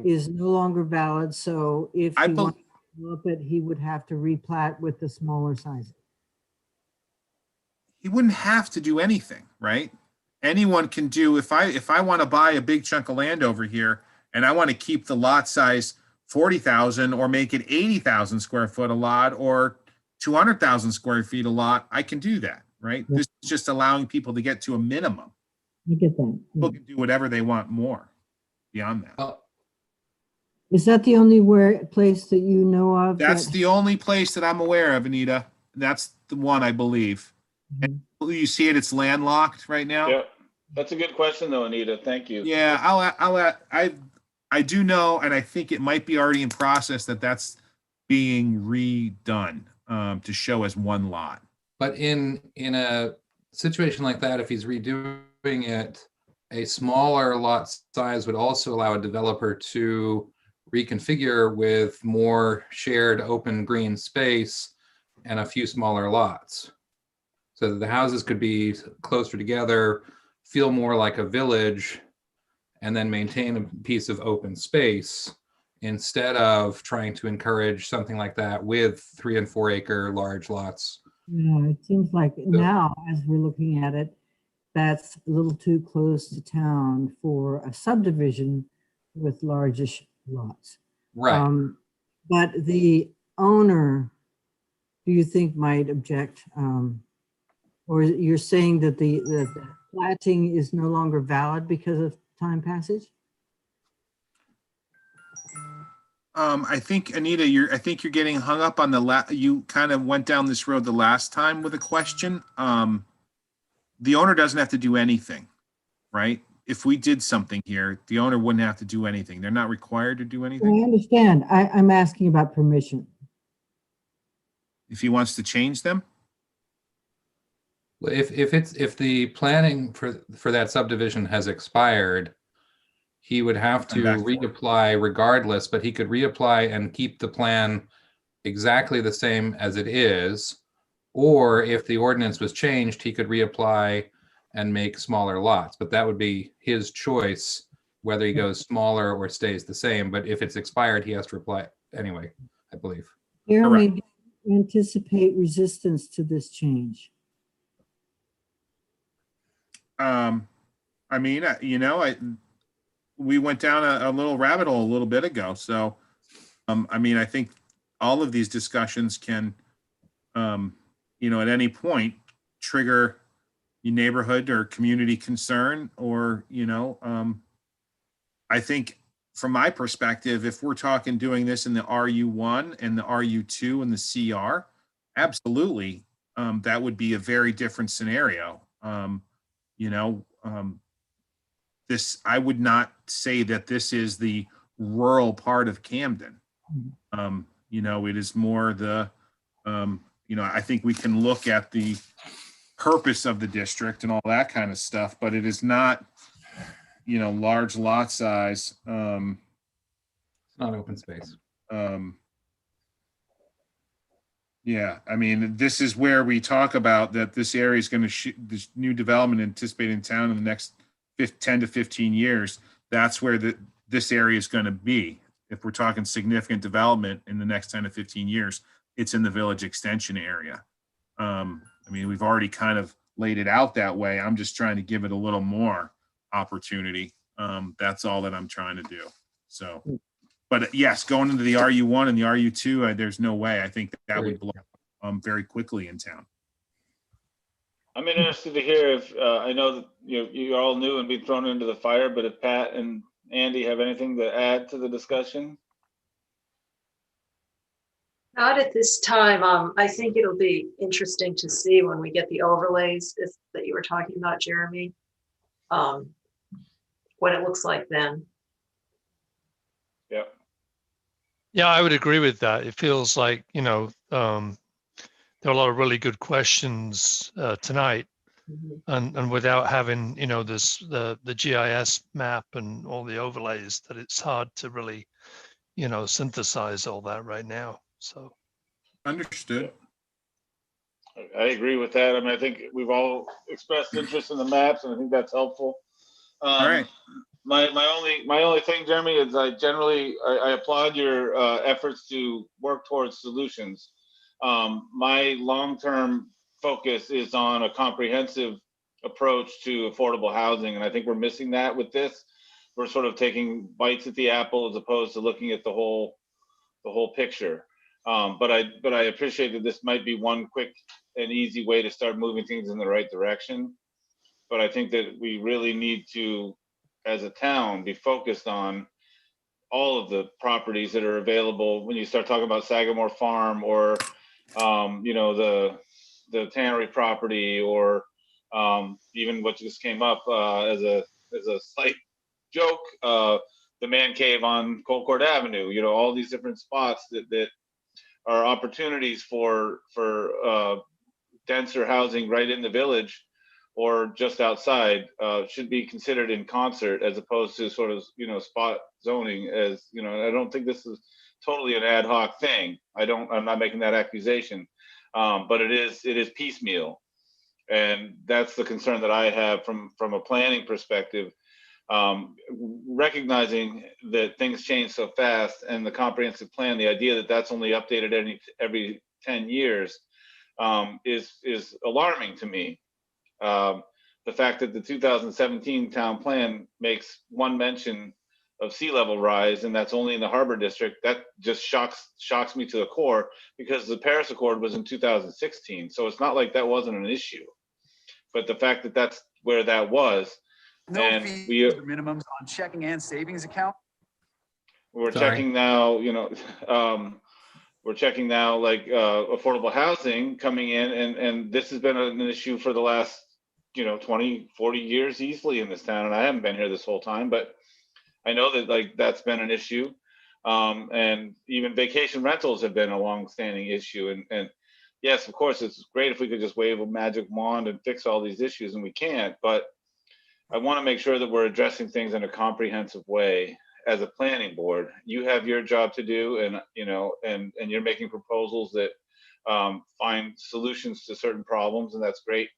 is no longer valid? So if I he bel- wanted to develop it, he would have to replat with the smaller size. he wouldn't have to do anything, right? Anyone can do, if I want to buy a big chunk of land over here and I want to keep the lot size 40,000 or make it 80,000 square foot a lot or 200,000 square feet a lot, I can do that, right? Yeah. This is just allowing people to get to a minimum. I get that. Yeah. People can do whatever they want more beyond that. Well, Is that the only place that you know of? That's that- the only place that I'm aware of, Anita. That's the one, I believe. And you see it, it's landlocked right now. Yep. That's a good question though, Anita. Thank you. Yeah, I do know, and I think it might be already in process that's being redone to show as one lot. but in a situation like that, if he's redoing it, a smaller lot size would also allow a developer to reconfigure with more shared open green space and a few smaller lots. So that the houses could be closer together, feel more like a village, and then maintain a piece of open space instead of trying to encourage something like that with 3 and 4 acre large lots. Yeah, it seems like now, as we're looking at it, that's a little too close to town for a subdivision with largish lots. Right. But the owner, do you think might object? Or you're saying that the platting is no longer valid because of time passage? I think, Anita, I think you're getting hung up on you kind of went down this road the last time with a question. The owner doesn't have to do anything, right? If we did something here, the owner wouldn't have to do anything. They're not required to do I anything. understand. I'm asking about permission. If he wants to change them, If the planning for that subdivision has expired, he would have to Come back for it. reapply regardless, but he could reapply and keep the plan exactly the same as it is. Or if the ordinance was changed, he could reapply and make smaller lots, but that would be his choice, whether he goes smaller or stays the same. But if it's expired, he has to apply anyway, I believe. Jeremy, do you anticipate resistance to this change? I mean, we went down a little rabbit hole a little bit ago. So, I mean, I think all of these discussions can, at any point trigger your neighborhood or community concern, or, I think from my perspective, if we're talking doing this in the RU1 and the RU2 and the CR, absolutely, that would be a very different scenario. I would not say that this is the rural part of Camden. It is more I think we can look at the purpose of the district and all that kind of stuff, but it is not, large lot size. It's not open space. Yeah, I mean, this is where we talk about that this area is going to this new development anticipated in town in the next 10 to 15 years. That's where this area is going to be. If we're talking significant development in the next 10 to 15 years, it's in the village extension area. I mean, we've already kind of laid it out that way. I'm just trying to give it a little more opportunity. That's all that I'm trying to do. So, but yes, going into the RU1 and the RU2, there's no way. I think that would blow up very quickly in town. I'm interested to hear if, I know that you're all new and being thrown into the fire, but if Pat and Andy have anything to add to the discussion? Not at this time. I think it'll be interesting to see when we get the overlays that you were talking about, Jeremy. What it looks like then. Yep. Yeah, I would agree with that. It feels like, there are a lot of really good questions tonight, Mhm. and without having, the GIS map and all the overlays, that it's hard to really, synthesize all that right now. So. Understood. I agree with that. I mean, I think we've all expressed interest in the maps, and I think that's helpful. All right. My only thing, Jeremy, is I applaud your efforts to work towards solutions. My long-term focus is on a comprehensive approach to affordable housing, and I think we're missing that with this. We're sort of taking bites at the apple as opposed to looking at the whole picture. But I appreciate that this might be one quick and easy way to start moving things in the right direction. But I think that we really need to, as a town, be focused on all of the properties that are available. When you start talking about Sagamore Farm, or the tannery property, or even what just came up as a slight joke, the man cave on Colcord Avenue. All these different spots that are opportunities for denser housing right in the village or just outside, should be considered in concert, as opposed to sort of spot zoning. As I don't think this is totally an ad hoc thing. I'm not making that accusation, but it is piecemeal, and that's the concern that I have from a planning perspective. Recognizing that things change so fast, and the comprehensive plan, the idea that that's only updated every 10 years, is alarming to me. The fact that the 2017 town plan makes one mention of sea level rise, and that's only in the Harbor District, that just shocks me to the core, because the Paris Accord was in 2016. So it's not like that wasn't an issue, but the fact that that's where that was. No And fees or minimums on checking and savings account. We're Sorry. checking now, we're checking now, like affordable housing coming in, and this has been an issue for the last 20, 40 years easily in this town, and I haven't been here this whole time, but I know that that's been an issue. And even vacation rentals have been a long-standing issue, and yes, of course, it's great if we could just wave a magic wand and fix all these issues, and we can't. But I want to make sure that we're addressing things in a comprehensive way. As a planning board, you have your job to do, and and you're making proposals that find solutions to certain problems, and that's great.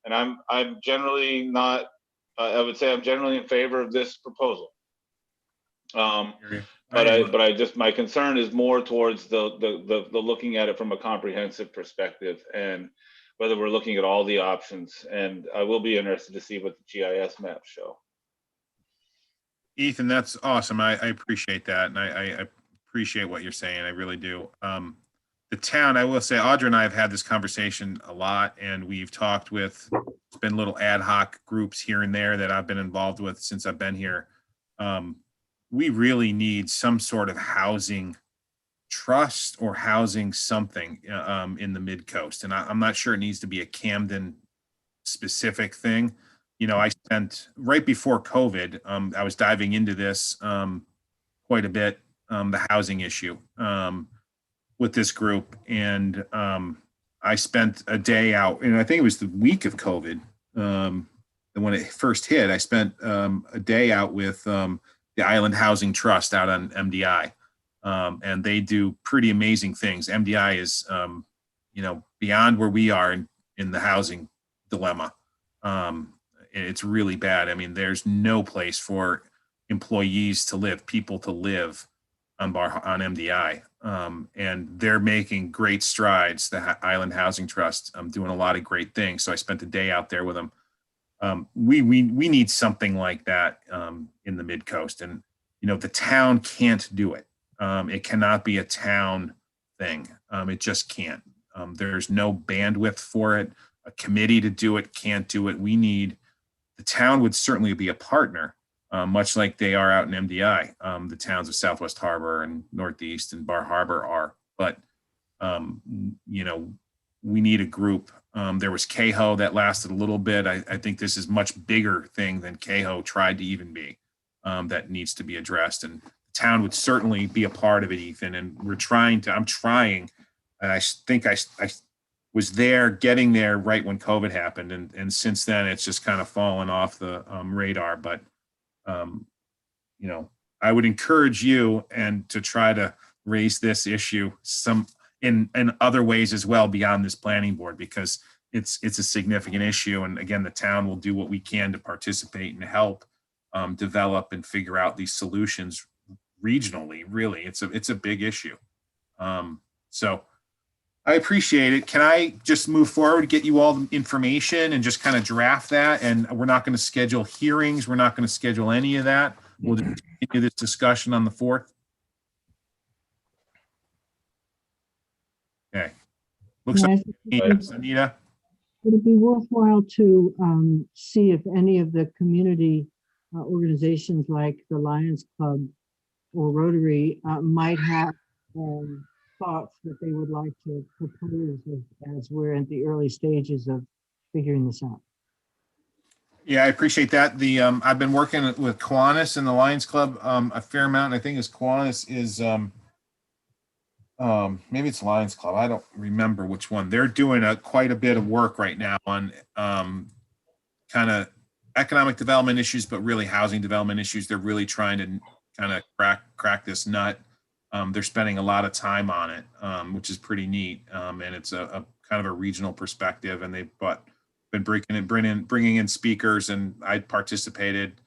And I'm generally not. I would say I'm generally in favor of this proposal. But my concern is more towards the looking at it from a comprehensive perspective, and whether we're looking at all the options. And I will be interested to see what the GIS maps show. Ethan, that's awesome. I appreciate that. And I appreciate what you're saying. I really do. The town, I will say, Audra and I have had this conversation a lot, and we've talked with, it's been little ad hoc groups here and there that I've been involved with since I've been here. We really need some sort of housing trust or housing something in the mid-coast. And I'm not sure it needs to be a Camden specific thing. I spent right before COVID, I was diving into this quite a bit, the housing issue with this group. And I spent a day out, and I think it was the week of COVID. And when it first hit, I spent a day out with the Island Housing Trust out on MDI. And they do pretty amazing things. MDI is, beyond where we are in the housing dilemma. It's really bad. I mean, there's no place for employees to live, people to live on MDI. And they're making great strides. The Island Housing Trust doing a lot of great things. So I spent a day out there with them. We need something like that in the mid-coast, and the town can't do it. It cannot be a town thing. It just can't. There's no bandwidth for it. A committee to do it can't do it. The town would certainly be a partner, much like they are out in MDI. The towns of Southwest Harbor and Northeast and Bar Harbor are, but you know, we need a group. There was Cahoe that lasted a little bit. I think this is much bigger thing than Cahoe tried to even be, that needs to be addressed. And the town would certainly be a part of it, Ethan. And I'm trying, and I think I was there, getting there right when COVID happened. And since then, it's just kind of fallen off the radar. But, you know, I would encourage you and to try to raise this issue in other ways as well beyond this planning board, because it's a significant issue. And again, the town will do what we can to participate and help develop and figure out these solutions regionally. Really, it's a big issue. So I appreciate it. Can I just move forward, get you all the information and just kind of draft that? And we're not going to schedule hearings. We're not going to schedule any of that. We'll just continue this discussion on the 4th. Okay. Looks like Anita. Would it be worthwhile to see if any of the community organizations like the Lions Club or Rotary might have thoughts that they would like to propose as we're at the early stages of figuring this out? Yeah, I appreciate that. I've been working with Kiwanis and the Lions Club a fair amount. And I think Kiwanis is maybe it's Lions Club. I don't remember which one. They're doing quite a bit of work right now on kind of economic development issues, but really housing development issues. They're really trying to kind of crack this nut. They're spending a lot of time on it, which is pretty neat. And it's a kind of a regional perspective. And they've been bringing in speakers, and I participated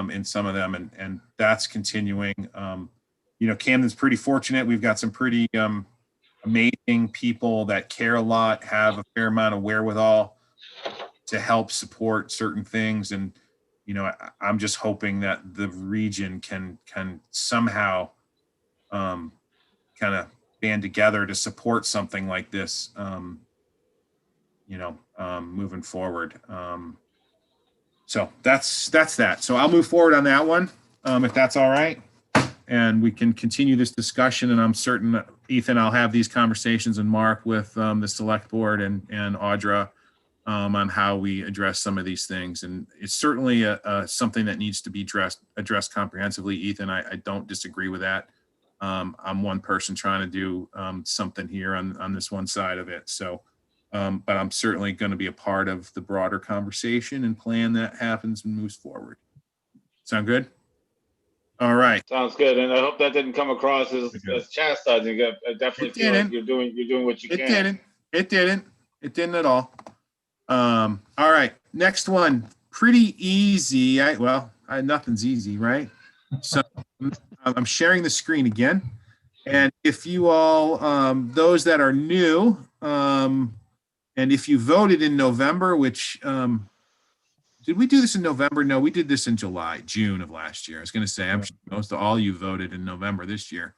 in some of them, and that's continuing. You know, Camden's pretty fortunate. We've got some pretty amazing people that care a lot, have a fair amount of wherewithal to help support certain things. And, you know, I'm just hoping that the region can somehow kind of band together to support something like this, you know, moving forward. So that's that. So I'll move forward on that one, if that's all right. And we can continue this discussion. And I'm certain that, Ethan, I'll have these conversations and Mark with the select board and Audra on how we address some of these things. And it's certainly something that needs to be addressed comprehensively. Ethan, I don't disagree with that. I'm one person trying to do something here on this one side of it. So, but I'm certainly going to be a part of the broader conversation and plan that happens and moves forward. Sound good? All right. Sounds good. And I hope that didn't come across as chastising. I definitely feel like you're doing what you can. It didn't at all. All right. Next one. Pretty easy. Nothing's easy, right? So I'm sharing the screen again. And if you all, those that are new, and if you voted in November, which, did we do this in November? No, we did this in June of last year. I was going to say, I'm sure most of all you voted in November this year.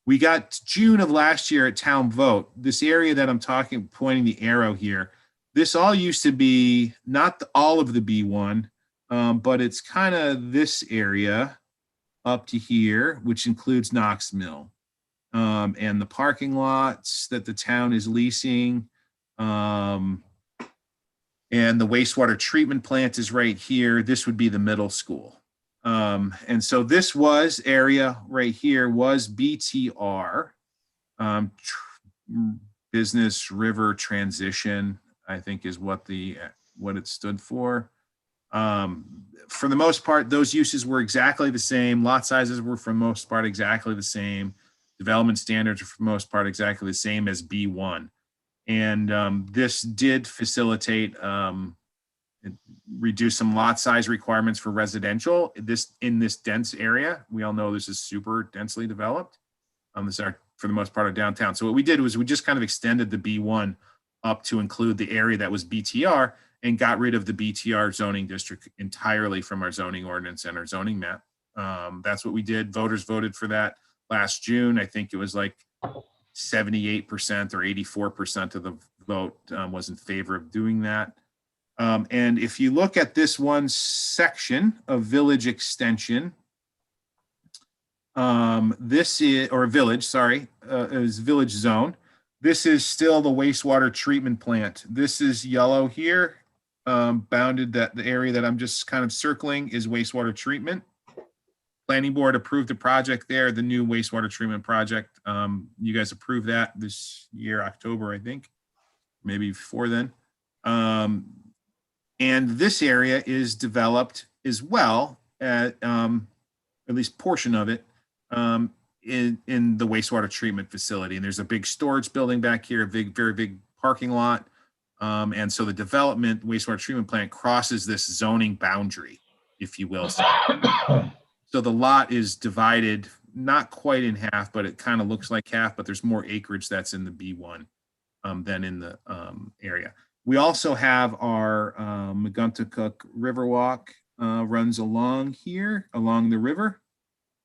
We got June of last year at town vote. This area that I'm pointing the arrow here, this all used to be not all of the B1, but it's kind of this area up to here, which includes Knox Mill, and the parking lots that the town is leasing. And the wastewater treatment plant is right here. This would be the middle school. And so this area right here was BTR, Business River Transition, I think is what it stood for. For the most part, those uses were exactly the same. Lot sizes were for the most part exactly the same. Development standards are for the most part exactly the same as B1. And this did facilitate reduce some lot size requirements for residential in this dense area. We all know this is super densely developed. This are for the most part of downtown. So what we did was we just kind of extended the B1 up to include the area that was BTR and got rid of the BTR zoning district entirely from our zoning ordinance and our zoning map. That's what we did. Voters voted for that last June. I think it was like 78% or 84% of the vote was in favor of doing that. And if you look at this one section of village extension, This is, or village, sorry, is village zone. This is still the wastewater treatment plant. This is yellow here. Bounded, that the area that I'm just kind of circling is wastewater treatment. Planning board approved the project there, the new wastewater treatment project. You guys approved that this year, October, I think, maybe before then. And this area is developed as well, at least portion of it, in the wastewater treatment facility. And there's a big storage building back here, a big, very big parking lot. And so the development wastewater treatment plant crosses this zoning boundary, if you will. So the lot is divided, not quite in half, but it kind of looks like half, but there's more acreage that's in the B1 than in the area. We also have our Megunticook Riverwalk runs along here, along the river,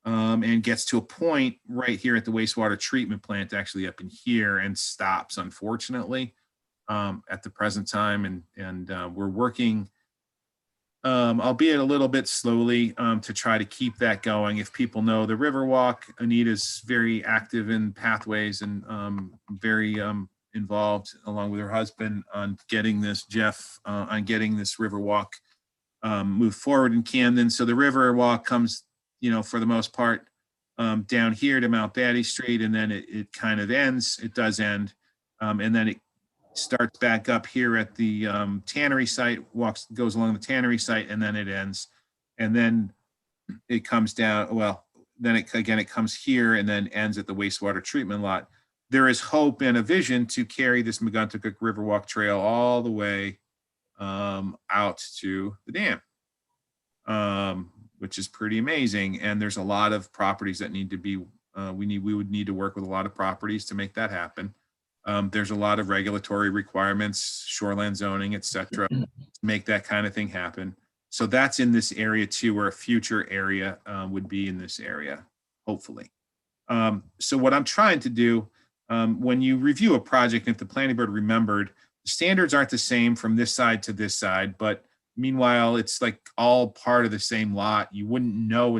and gets to a point right here at the wastewater treatment plant, actually up in here, and stops, unfortunately, at the present time. And we're working, albeit a little bit slowly, to try to keep that going. If people know the Riverwalk, Anita's very active in pathways and very involved, along with her husband, on getting this, Jeff, on getting this Riverwalk moved forward in Camden. So the Riverwalk comes, for the most part, down here to Mount Batty Street, and then it kind of ends. It does end, and then it starts back up here at the tannery site, goes along the tannery site, and then it ends. And then it comes down, well, then it comes here and then ends at the wastewater treatment lot. There is hope and a vision to carry this Megunticook Riverwalk Trail all the way out to the dam, which is pretty amazing. And there's a lot of properties that need to be, we would need to work with a lot of properties to make that happen. There's a lot of regulatory requirements, shoreland zoning, et cetera, to make that kind of thing happen. So that's in this area too, where a future area would be in this area, hopefully. So what I'm trying to do, when you review a project, if the planning board remembered, the standards aren't the same from this side to this side, but meanwhile, it's like all part of the same lot. You wouldn't know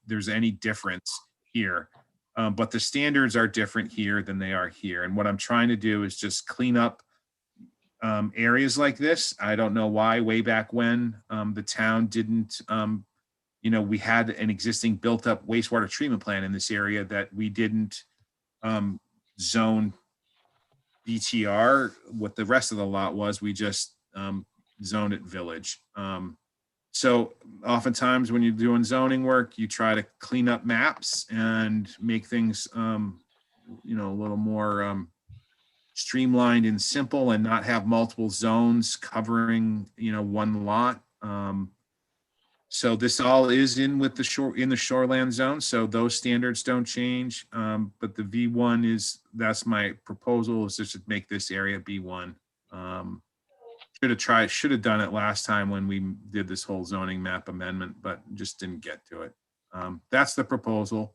there's any difference here. But the standards are different here than they are here. And what I'm trying to do is just clean up areas like this. I don't know why way back when the town didn't, we had an existing built up wastewater treatment plant in this area that we didn't zone BTR. What the rest of the lot was, we just zoned it village. So oftentimes when you're doing zoning work, you try to clean up maps and make things, a little more streamlined and simple, and not have multiple zones covering, one lot. So this all is in with the shoreland zone. So those standards don't change. But the V1 that's my proposal, is just to make this area B1. Should have done it last time when we did this whole zoning map amendment, but just didn't get to it. That's the proposal.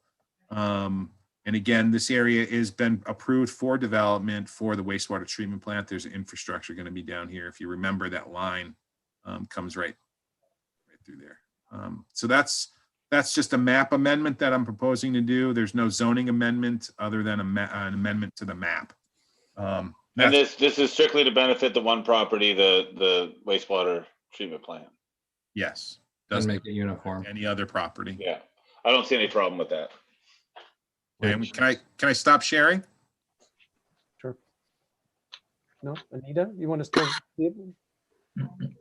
And again, this area has been approved for development for the wastewater treatment plant. There's infrastructure going to be down here. If you remember, that line comes right through there. So that's just a map amendment that I'm proposing to do. There's no zoning amendment other than an amendment to the map. And this is strictly to benefit the one property, the wastewater treatment plant. Yes. Doesn't make it uniform. Any other property. Yeah, I don't see any problem with that. Okay, can I stop sharing? Sure. No, Anita, you want to still see it?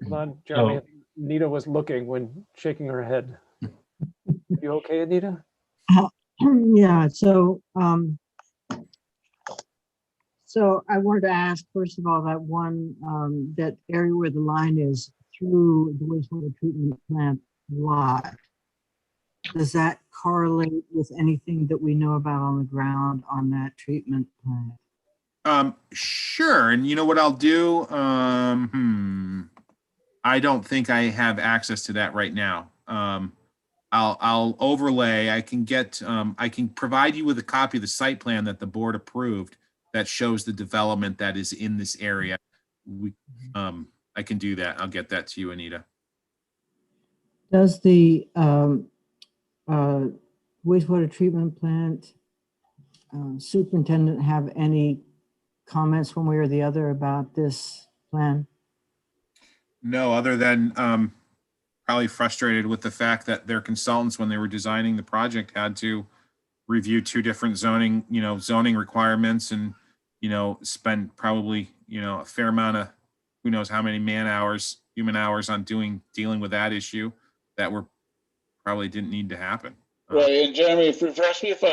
Hold on, Jeremy. Oh. Anita was looking when shaking her head. You okay, Anita? Yeah, so I wanted to ask, first of all, that area where the line is through the wastewater treatment plant lot, does that correlate with anything that we know about on the ground on that treatment plant? Sure. And you know what I'll do? I don't think I have access to that right now. I'll overlay. I can provide you with a copy of the site plan that the board approved that shows the development that is in this area. I can do that. I'll get that to you, Anita. Does the wastewater treatment plant superintendent have any comments one way or the other about this plan? No, other than probably frustrated with the fact that their consultants, when they were designing the project, had to review two different zoning, zoning requirements and, spend probably, a fair amount of, who knows how many human hours on dealing with that issue that were probably didn't need to happen. Right, and Jeremy, refresh me if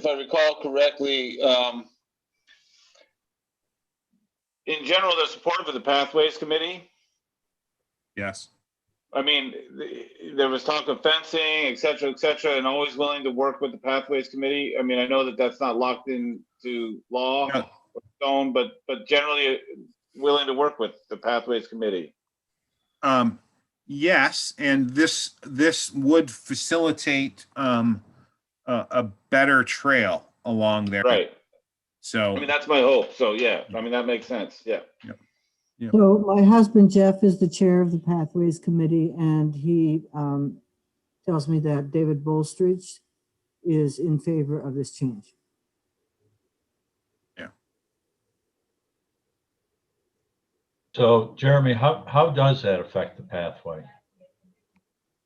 I recall correctly, in general, they're supportive of the Pathways Committee. Yes. I mean, there was talk of fencing, et cetera, and always willing to work with the Pathways Committee. I mean, I know that that's not locked into law Yeah. or stone, but generally willing to work with the Pathways Committee. Yes, and this would facilitate a better trail along there. Right. So I mean, that's my hope. So yeah, I mean, that makes sense. Yeah. So my husband Jeff is the chair of the Pathways Committee, and he tells me that David Bolstridge is in favor of this change. So Jeremy, how does that affect the pathway?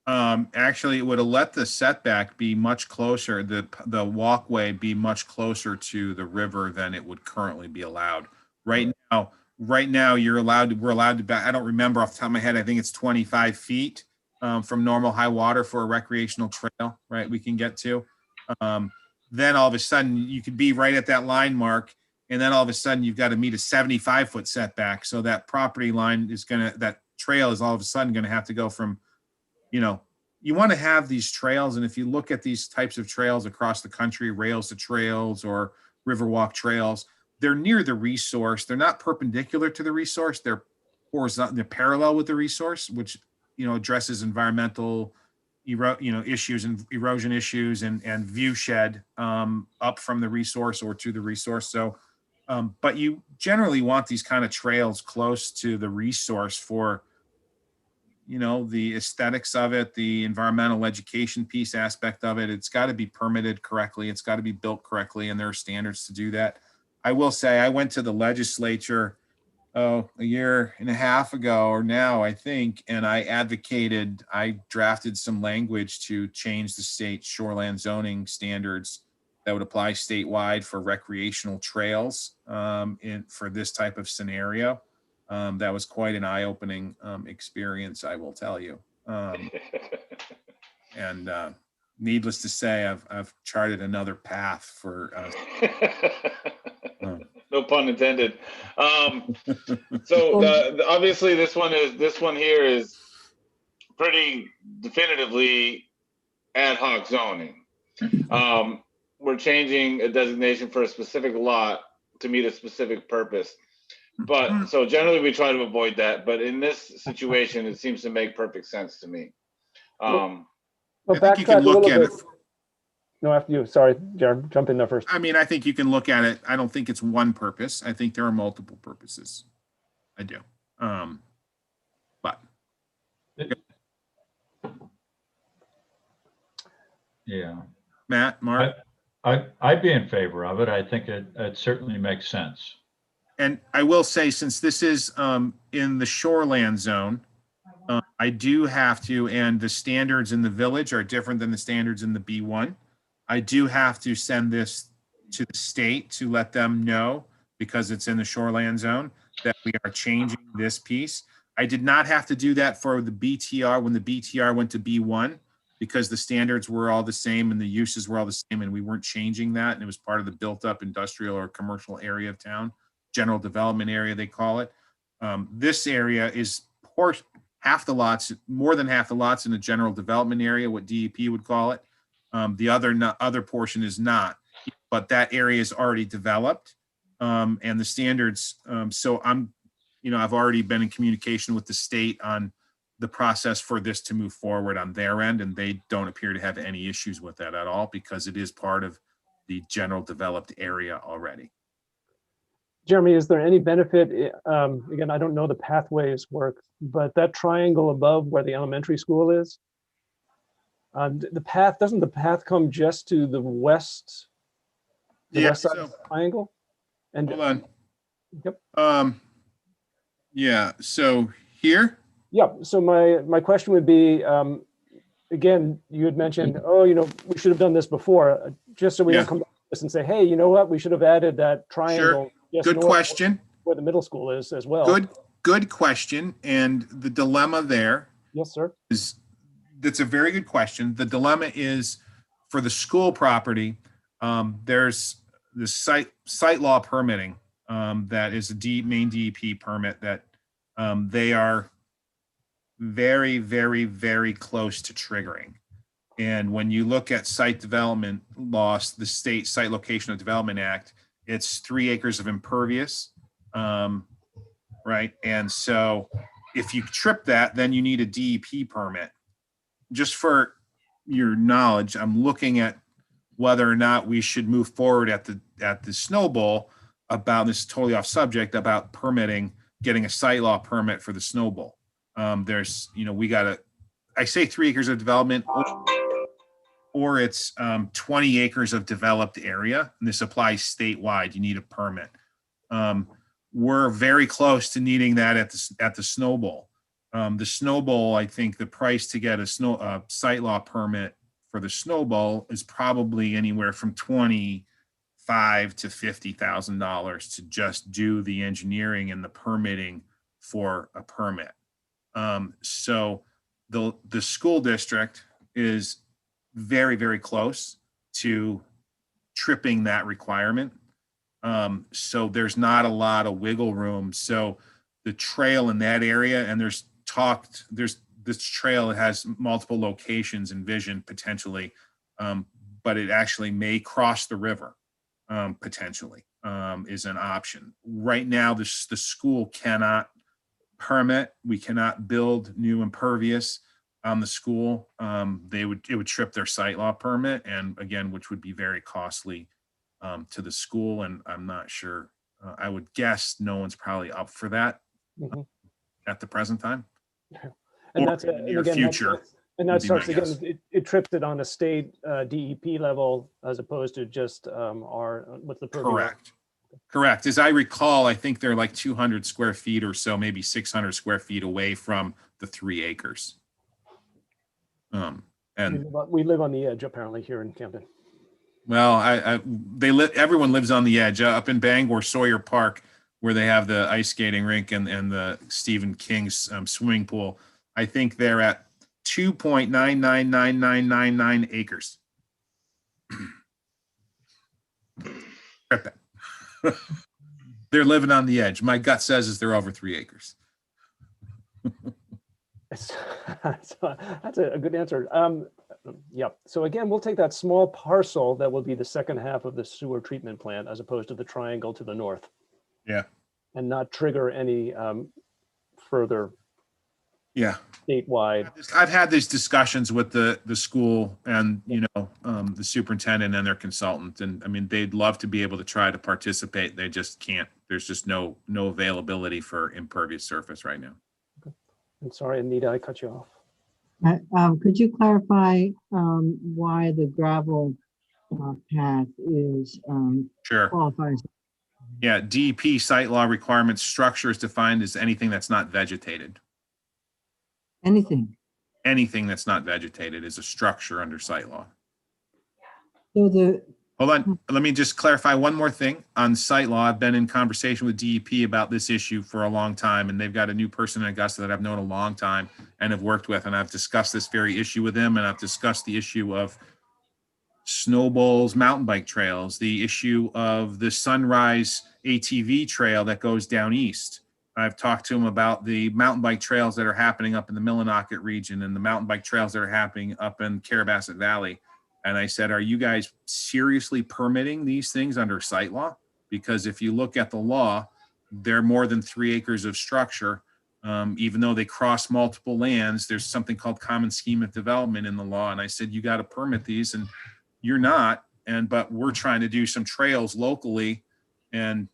Actually, it would have let the setback be much closer, the walkway be much closer to the river than it would currently be allowed. Right now, we're allowed to back, I don't remember off the top of my head, I think it's 25 feet from normal high water for a recreational trail, right? We can get to. Then all of a sudden you could be right at that line mark. And then all of a sudden you've got to meet a 75-foot setback. So that property line that trail is all of a sudden going to have to go from, you want to have these trails. And if you look at these types of trails across the country, rails to trails or Riverwalk trails, they're near the resource. They're not perpendicular to the resource. They're horizontal, they're parallel with the resource, which, addresses environmental, issues and erosion issues and view shed up from the resource or to the resource. So, but you generally want these kind of trails close to the resource for, the aesthetics of it, the environmental education piece aspect of it. It's got to be permitted correctly. It's got to be built correctly. And there are standards to do that. I will say I went to the legislature, a year and a half ago or now, I think, and I drafted some language to change the state shoreland zoning standards that would apply statewide for recreational trails for this type of scenario. That was quite an eye-opening experience, I will tell you. And needless to say, I've charted another path for. No pun intended. So obviously, this one here is pretty definitively ad hoc zoning. We're changing a designation for a specific lot to meet a specific purpose. But so generally we try to avoid that. But in this situation, it seems to make perfect sense to me. Well, I think you backtrack can a look little at bit. it. No, after you. Sorry, Jared, jump in there first. I mean, I think you can look at it. I don't think it's one purpose. I think there are multiple purposes. I do. But Yeah. Matt, Mark, I'd be in favor of it. I think it certainly makes sense. and I will say, since this is in the shoreland zone, I do have to, and the standards in the village are different than the standards in the B1. I do have to send this to the state to let them know, because it's in the shoreland zone, that we are changing this piece. I did not have to do that for the BTR when the BTR went to B1, because the standards were all the same and the uses were all the same, and we weren't changing that. And it was part of the built up industrial or commercial area of town, general development area, they call it. This area is half the lots, more than half the lots in the general development area, what DEP would call it. The other portion is not, but that area is already developed, and the standards. So I've already been in communication with the state on the process for this to move forward on their end, and they don't appear to have any issues with that at all, because it is part of the general developed area already. Jeremy, is there any benefit? Again, I don't know the pathways work, but that triangle above where the elementary school is, The path, doesn't the path come just to the west? The Yeah, west side so- of the triangle? And Hold on. Yep. Yeah, so here, yeah, so my question would be, again, you had mentioned, oh, we should have done this before, just so we Yeah. don't come back to this and say, hey, you know what, we should have added that triangle. just good north question. where the middle school is as well. Good question. And the dilemma there Yes, sir. is, that's a very good question. The dilemma is for the school property, there's the site law permitting, that is a main DEP permit that, they are very, very, very close to triggering. And when you look at site development laws, the state site location of development act, it's 3 acres of impervious. Right. And so if you trip that, then you need a DEP permit. Just for your knowledge, I'm looking at whether or not we should move forward at the Snow Bowl about this, totally off subject, about permitting, getting a site law permit for the Snow Bowl. There's, I say 3 acres of development, or it's 20 acres of developed area, and this applies statewide. You need a permit. We're very close to needing that at the Snow Bowl. The Snow Bowl, I think the price to get a site law permit for the Snow Bowl is probably anywhere from $25,000 to $50,000 to just do the engineering and the permitting for a permit. So the school district is very, very close to tripping that requirement. So there's not a lot of wiggle room. So the trail in that area, and this trail has multiple locations envisioned potentially, but it actually may cross the river, potentially, is an option. Right now, the school cannot permit. We cannot build new impervious on the school. It would trip their site law permit, and again, which would be very costly to the school. And I'm not sure, I would guess no one's probably up for that at the present time. And Or that's in the near again, future. and would that be my starts again, guess. it trips it on a state DEP level as opposed to just what's the purview? Correct. As I recall, I think they're like 200 square feet or so, maybe 600 square feet away from the 3 acres. And We live on the edge apparently here in Camden. well, everyone lives on the edge up in Bangor, Sawyer Park, where they have the ice skating rink and the Stephen King's swimming pool. I think they're at 2.999999 acres. Rip it. They're living on the edge. My gut says is they're over 3 acres. That's a good answer. Yep. So again, we'll take that small parcel that will be the second half of the sewer treatment plant as opposed to the triangle to the north. Yeah. And not trigger any further statewide. I've had these discussions with the school and, the superintendent and their consultant. And I mean, they'd love to be able to try to participate. They just can't. There's just no availability for impervious surface right now. Okay. I'm sorry, Anita, I cut you off. Could you clarify why the gravel path is Sure. qualifies? Yeah, DEP site law requirements, structure is defined as anything that's not vegetated. Anything. Anything that's not vegetated is a structure under site law. So Hold on, let me just clarify one more thing on site law. I've been in conversation with DEP about this issue for a long time, and they've got a new person in Augusta that I've known a long time and have worked with, and I've discussed this very issue with them, and I've discussed the issue of snow bowls, mountain bike trails, the issue of the Sunrise ATV trail that goes down east. I've talked to them about the mountain bike trails that are happening up in the Millinocket region and the mountain bike trails that are happening up in Carabasset Valley. And I said, are you guys seriously permitting these things under site law? Because if you look at the law, they're more than 3 acres of structure. Even though they cross multiple lands, there's something called common scheme of development in the law. And I said, you got to permit these, and you're not. But we're trying to do some trails locally, and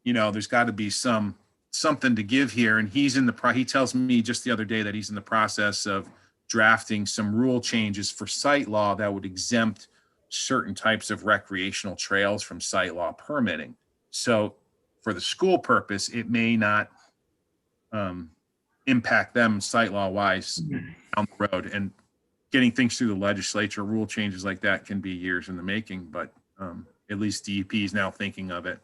there's got to be something to give here. And he tells me just the other day that he's in the process of drafting some rule changes for site law that would exempt certain types of recreational trails from site law permitting. So for the school purpose, it may not impact them site law wise down the road. And getting things through the legislature, rule changes like that can be years in the making, but at least DEP is now thinking of it.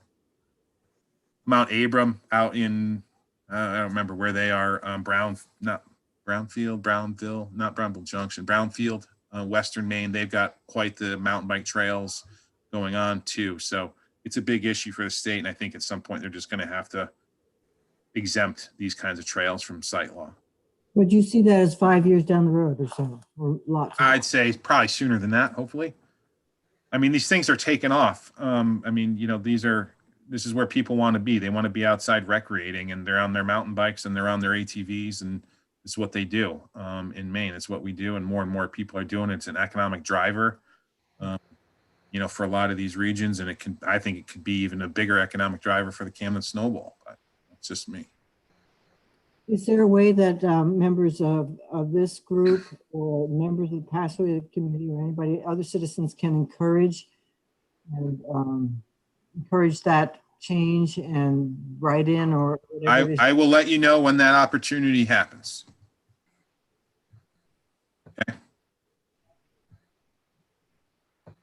Mount Abram out in, I don't remember where they are, Brownfield, Brownville, not Brownville Junction, Brownfield, Western Maine. They've got quite the mountain bike trails going on too. So it's a big issue for the state. And I think at some point they're just going to have to exempt these kinds of trails from site law. Would you see that as 5 years down the road or so, or lots? I'd say probably sooner than that, hopefully. I mean, these things are taking off. I mean, you know, this is where people want to be. They want to be outside recreating, and they're on their mountain bikes and they're on their ATVs, and it's what they do in Maine. It's what we do, and more people are doing it. It's an economic driver, you know, for a lot of these regions, and I think it could be even a bigger economic driver for the Camden Snowball. But it's just me. Is there a way that members of this group or members of the Pathway Committee or anybody, other citizens can encourage that change and write in or whatever? I will let you know when that opportunity happens. Okay.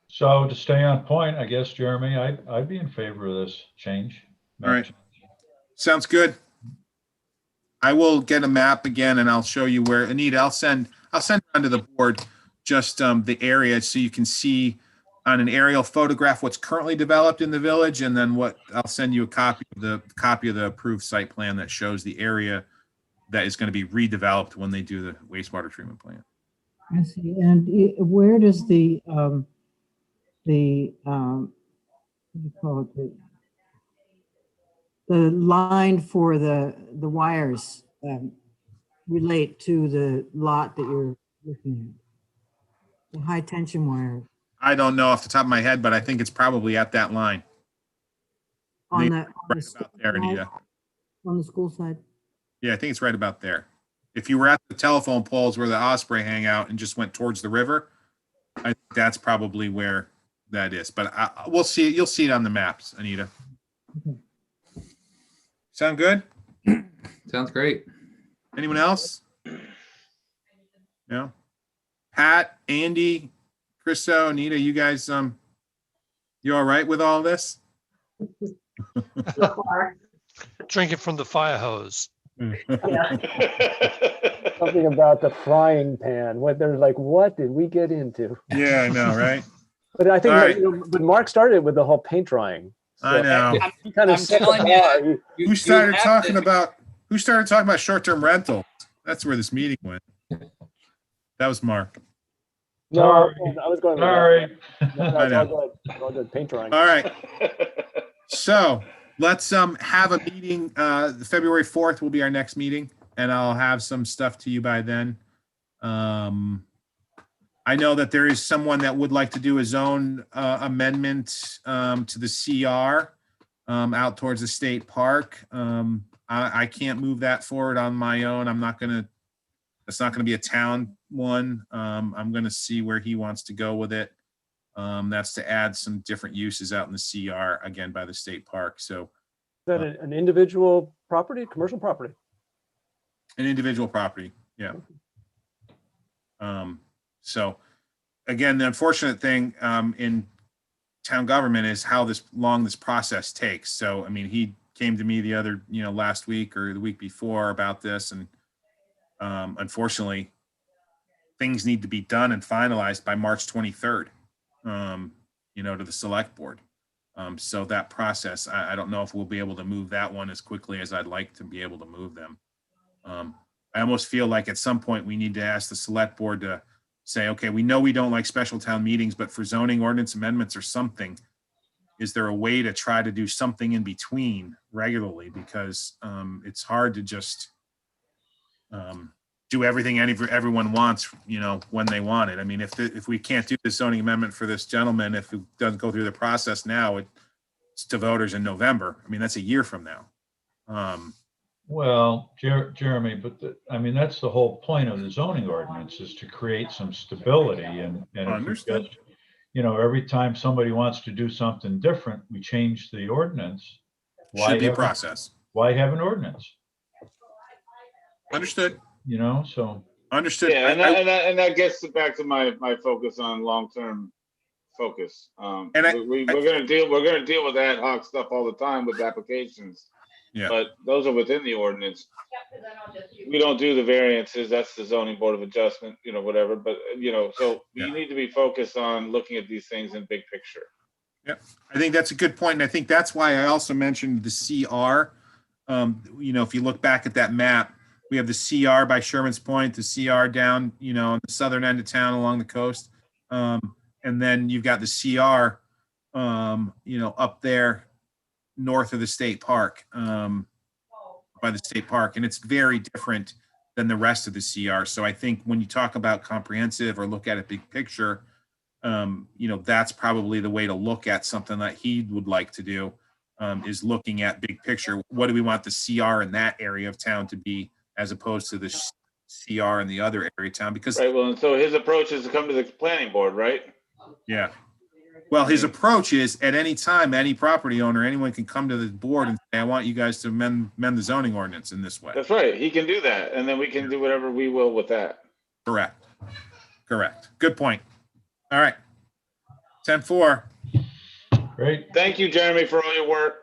So to stay on point, I guess, Jeremy, I'd be in favor of this change. All right. Sounds good. I will get a map again and I'll show you where. Anita, I'll send around to the board just the area so you can see on an aerial photograph what's currently developed in the village, and then I'll send you a copy of the approved site plan that shows the area that is going to be redeveloped when they do the wastewater treatment plant. I see. And where does what do you call it? The line for the wires relate to the lot that you're looking at? The high tension wire. I don't know off the top of my head, but I think it's probably at that line. On Right about there, Anita. On the school side? Yeah, I think it's right about there. If you were at the telephone poles where the Osprey hang out and just went towards the river, I think that's probably where that is. But we'll see. You'll see it on the maps, Anita. Okay. Sound good? Sounds great. Anyone else? No? Pat, Andy, Christo, Anita, you guys, you all right with all this? So far. Drinking from the fire hose. Yeah. Something about the frying pan. What they're like, what did we get into? Yeah, I know, right? But I think, All right. but Mark started with the whole paint drying. I know. He kind of I'm set the telling bar. you, Who started talking about short-term rentals? That's where this meeting went. That was Mark. No, I was going. Sorry. No, I know. it's all good. Paint drying. All right. So let's have a meeting. February 4th will be our next meeting, and I'll have some stuff to you by then. I know that there is someone that would like to do a zone amendment to the CR out towards the state park. I can't move that forward on my own. It's not gonna be a town one. I'm gonna see where he wants to go with it. That's to add some different uses out in the CR, again, by the state park. So Is that an individual property, commercial property? an individual property, yeah. So again, the unfortunate thing in town government is how long this process takes. So, I mean, he came to me last week or the week before about this, and unfortunately, things need to be done and finalized by March 23rd, to the select board. So that process, I don't know if we'll be able to move that one as quickly as I'd like to be able to move them. I almost feel like at some point we need to ask the select board to say, okay, we know we don't like special town meetings, but for zoning ordinance amendments or something, is there a way to try to do something in between regularly? Because it's hard to just do everything everyone wants, when they want it. I mean, if we can't do the zoning amendment for this gentleman, if it doesn't go through the process now, it's to voters in November. I mean, that's a year from now. Well, Jeremy, but I mean, that's the whole point of the zoning ordinance, is to create some stability, and if we Understood. just, you know, every time somebody wants to do something different, we change the ordinance. Should be a have- process. Why have an ordinance? Understood. You know, so. Understood. Yeah, and that gets back to my focus on long-term focus. And We're gonna deal with ad hoc stuff all the time with applications. Yeah. But those are within the ordinance. We don't do the variances. That's the zoning board of adjustment, you know, whatever. But, you know, so Yeah. you need to be focused on looking at these things in big picture. I think that's a good point, and I think that's why I also mentioned the CR. You know, if you look back at that map, we have the CR by Sherman's Point, the CR down, you know, on the southern end of town along the coast. And then you've got the CR, you know, up there north of the state park, by the state park. And it's very different than the rest of the CR. So I think when you talk about comprehensive or look at a big picture, you know, that's probably the way to look at something that he would like to do, is looking at big picture. What do we want the CR in that area of town to be, as opposed to the CR in the other area of town? Because, Right, well, and so his approach is to come to the planning board, right? yeah. Well, his approach is, at any time, any property owner, anyone can come to the board and say, I want you guys to amend the zoning ordinance in this way. That's right. He can do that. And then we can do whatever we will with that. Correct. Correct. Good point. All right. 10-4. Great. Thank you, Jeremy, for all your work.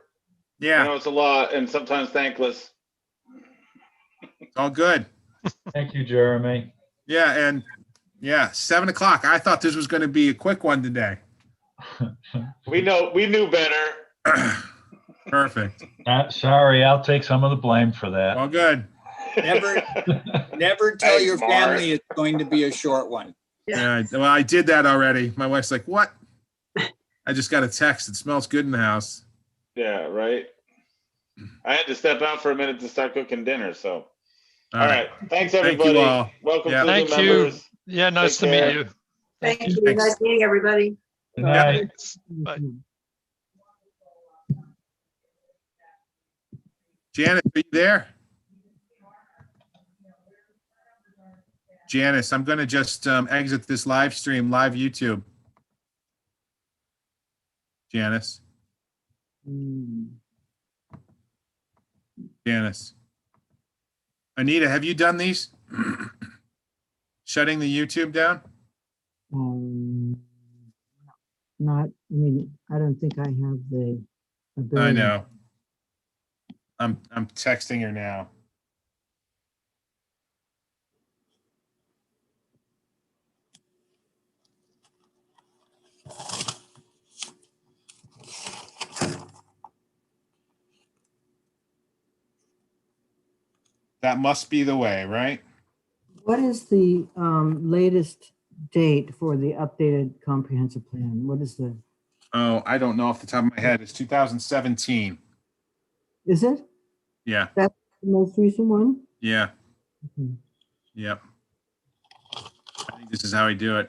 I Yeah, know it's a lot and sometimes thankless. it's all good. Thank you, Jeremy. Yeah, and yeah, 7 o'clock. I thought this was going to be a quick one today. We knew better. Perfect. Sorry, I'll take some of the blame for All that. good. Never tell Hey, your Mark. family it's going to be a short one. Yeah, well, I did that already. My wife's like, what? I just got a text. It smells good in the house. Yeah, right. I had to step out for a minute to start cooking dinner, so. All right. Thanks, Thank you everybody. all. Welcome Yeah. to the Thank you. members. Yeah, nice to Take meet care. you. Thank you. Thanks. Nice meeting everybody. Good night. Bye. Janice, are you there? Janice, I'm going to just exit this live stream, live YouTube. Janice. Janice. Anita, have you done these? Shutting the YouTube down? Not, I mean, I don't think I have the ability. I know. I'm texting her now. That must be the way, right? What is the latest date for the updated comprehensive plan? What is the, Oh, I don't know off the top of my head. It's 2017. is it Yeah, the most recent one? yeah, Okay. yep. I think this is how we do it.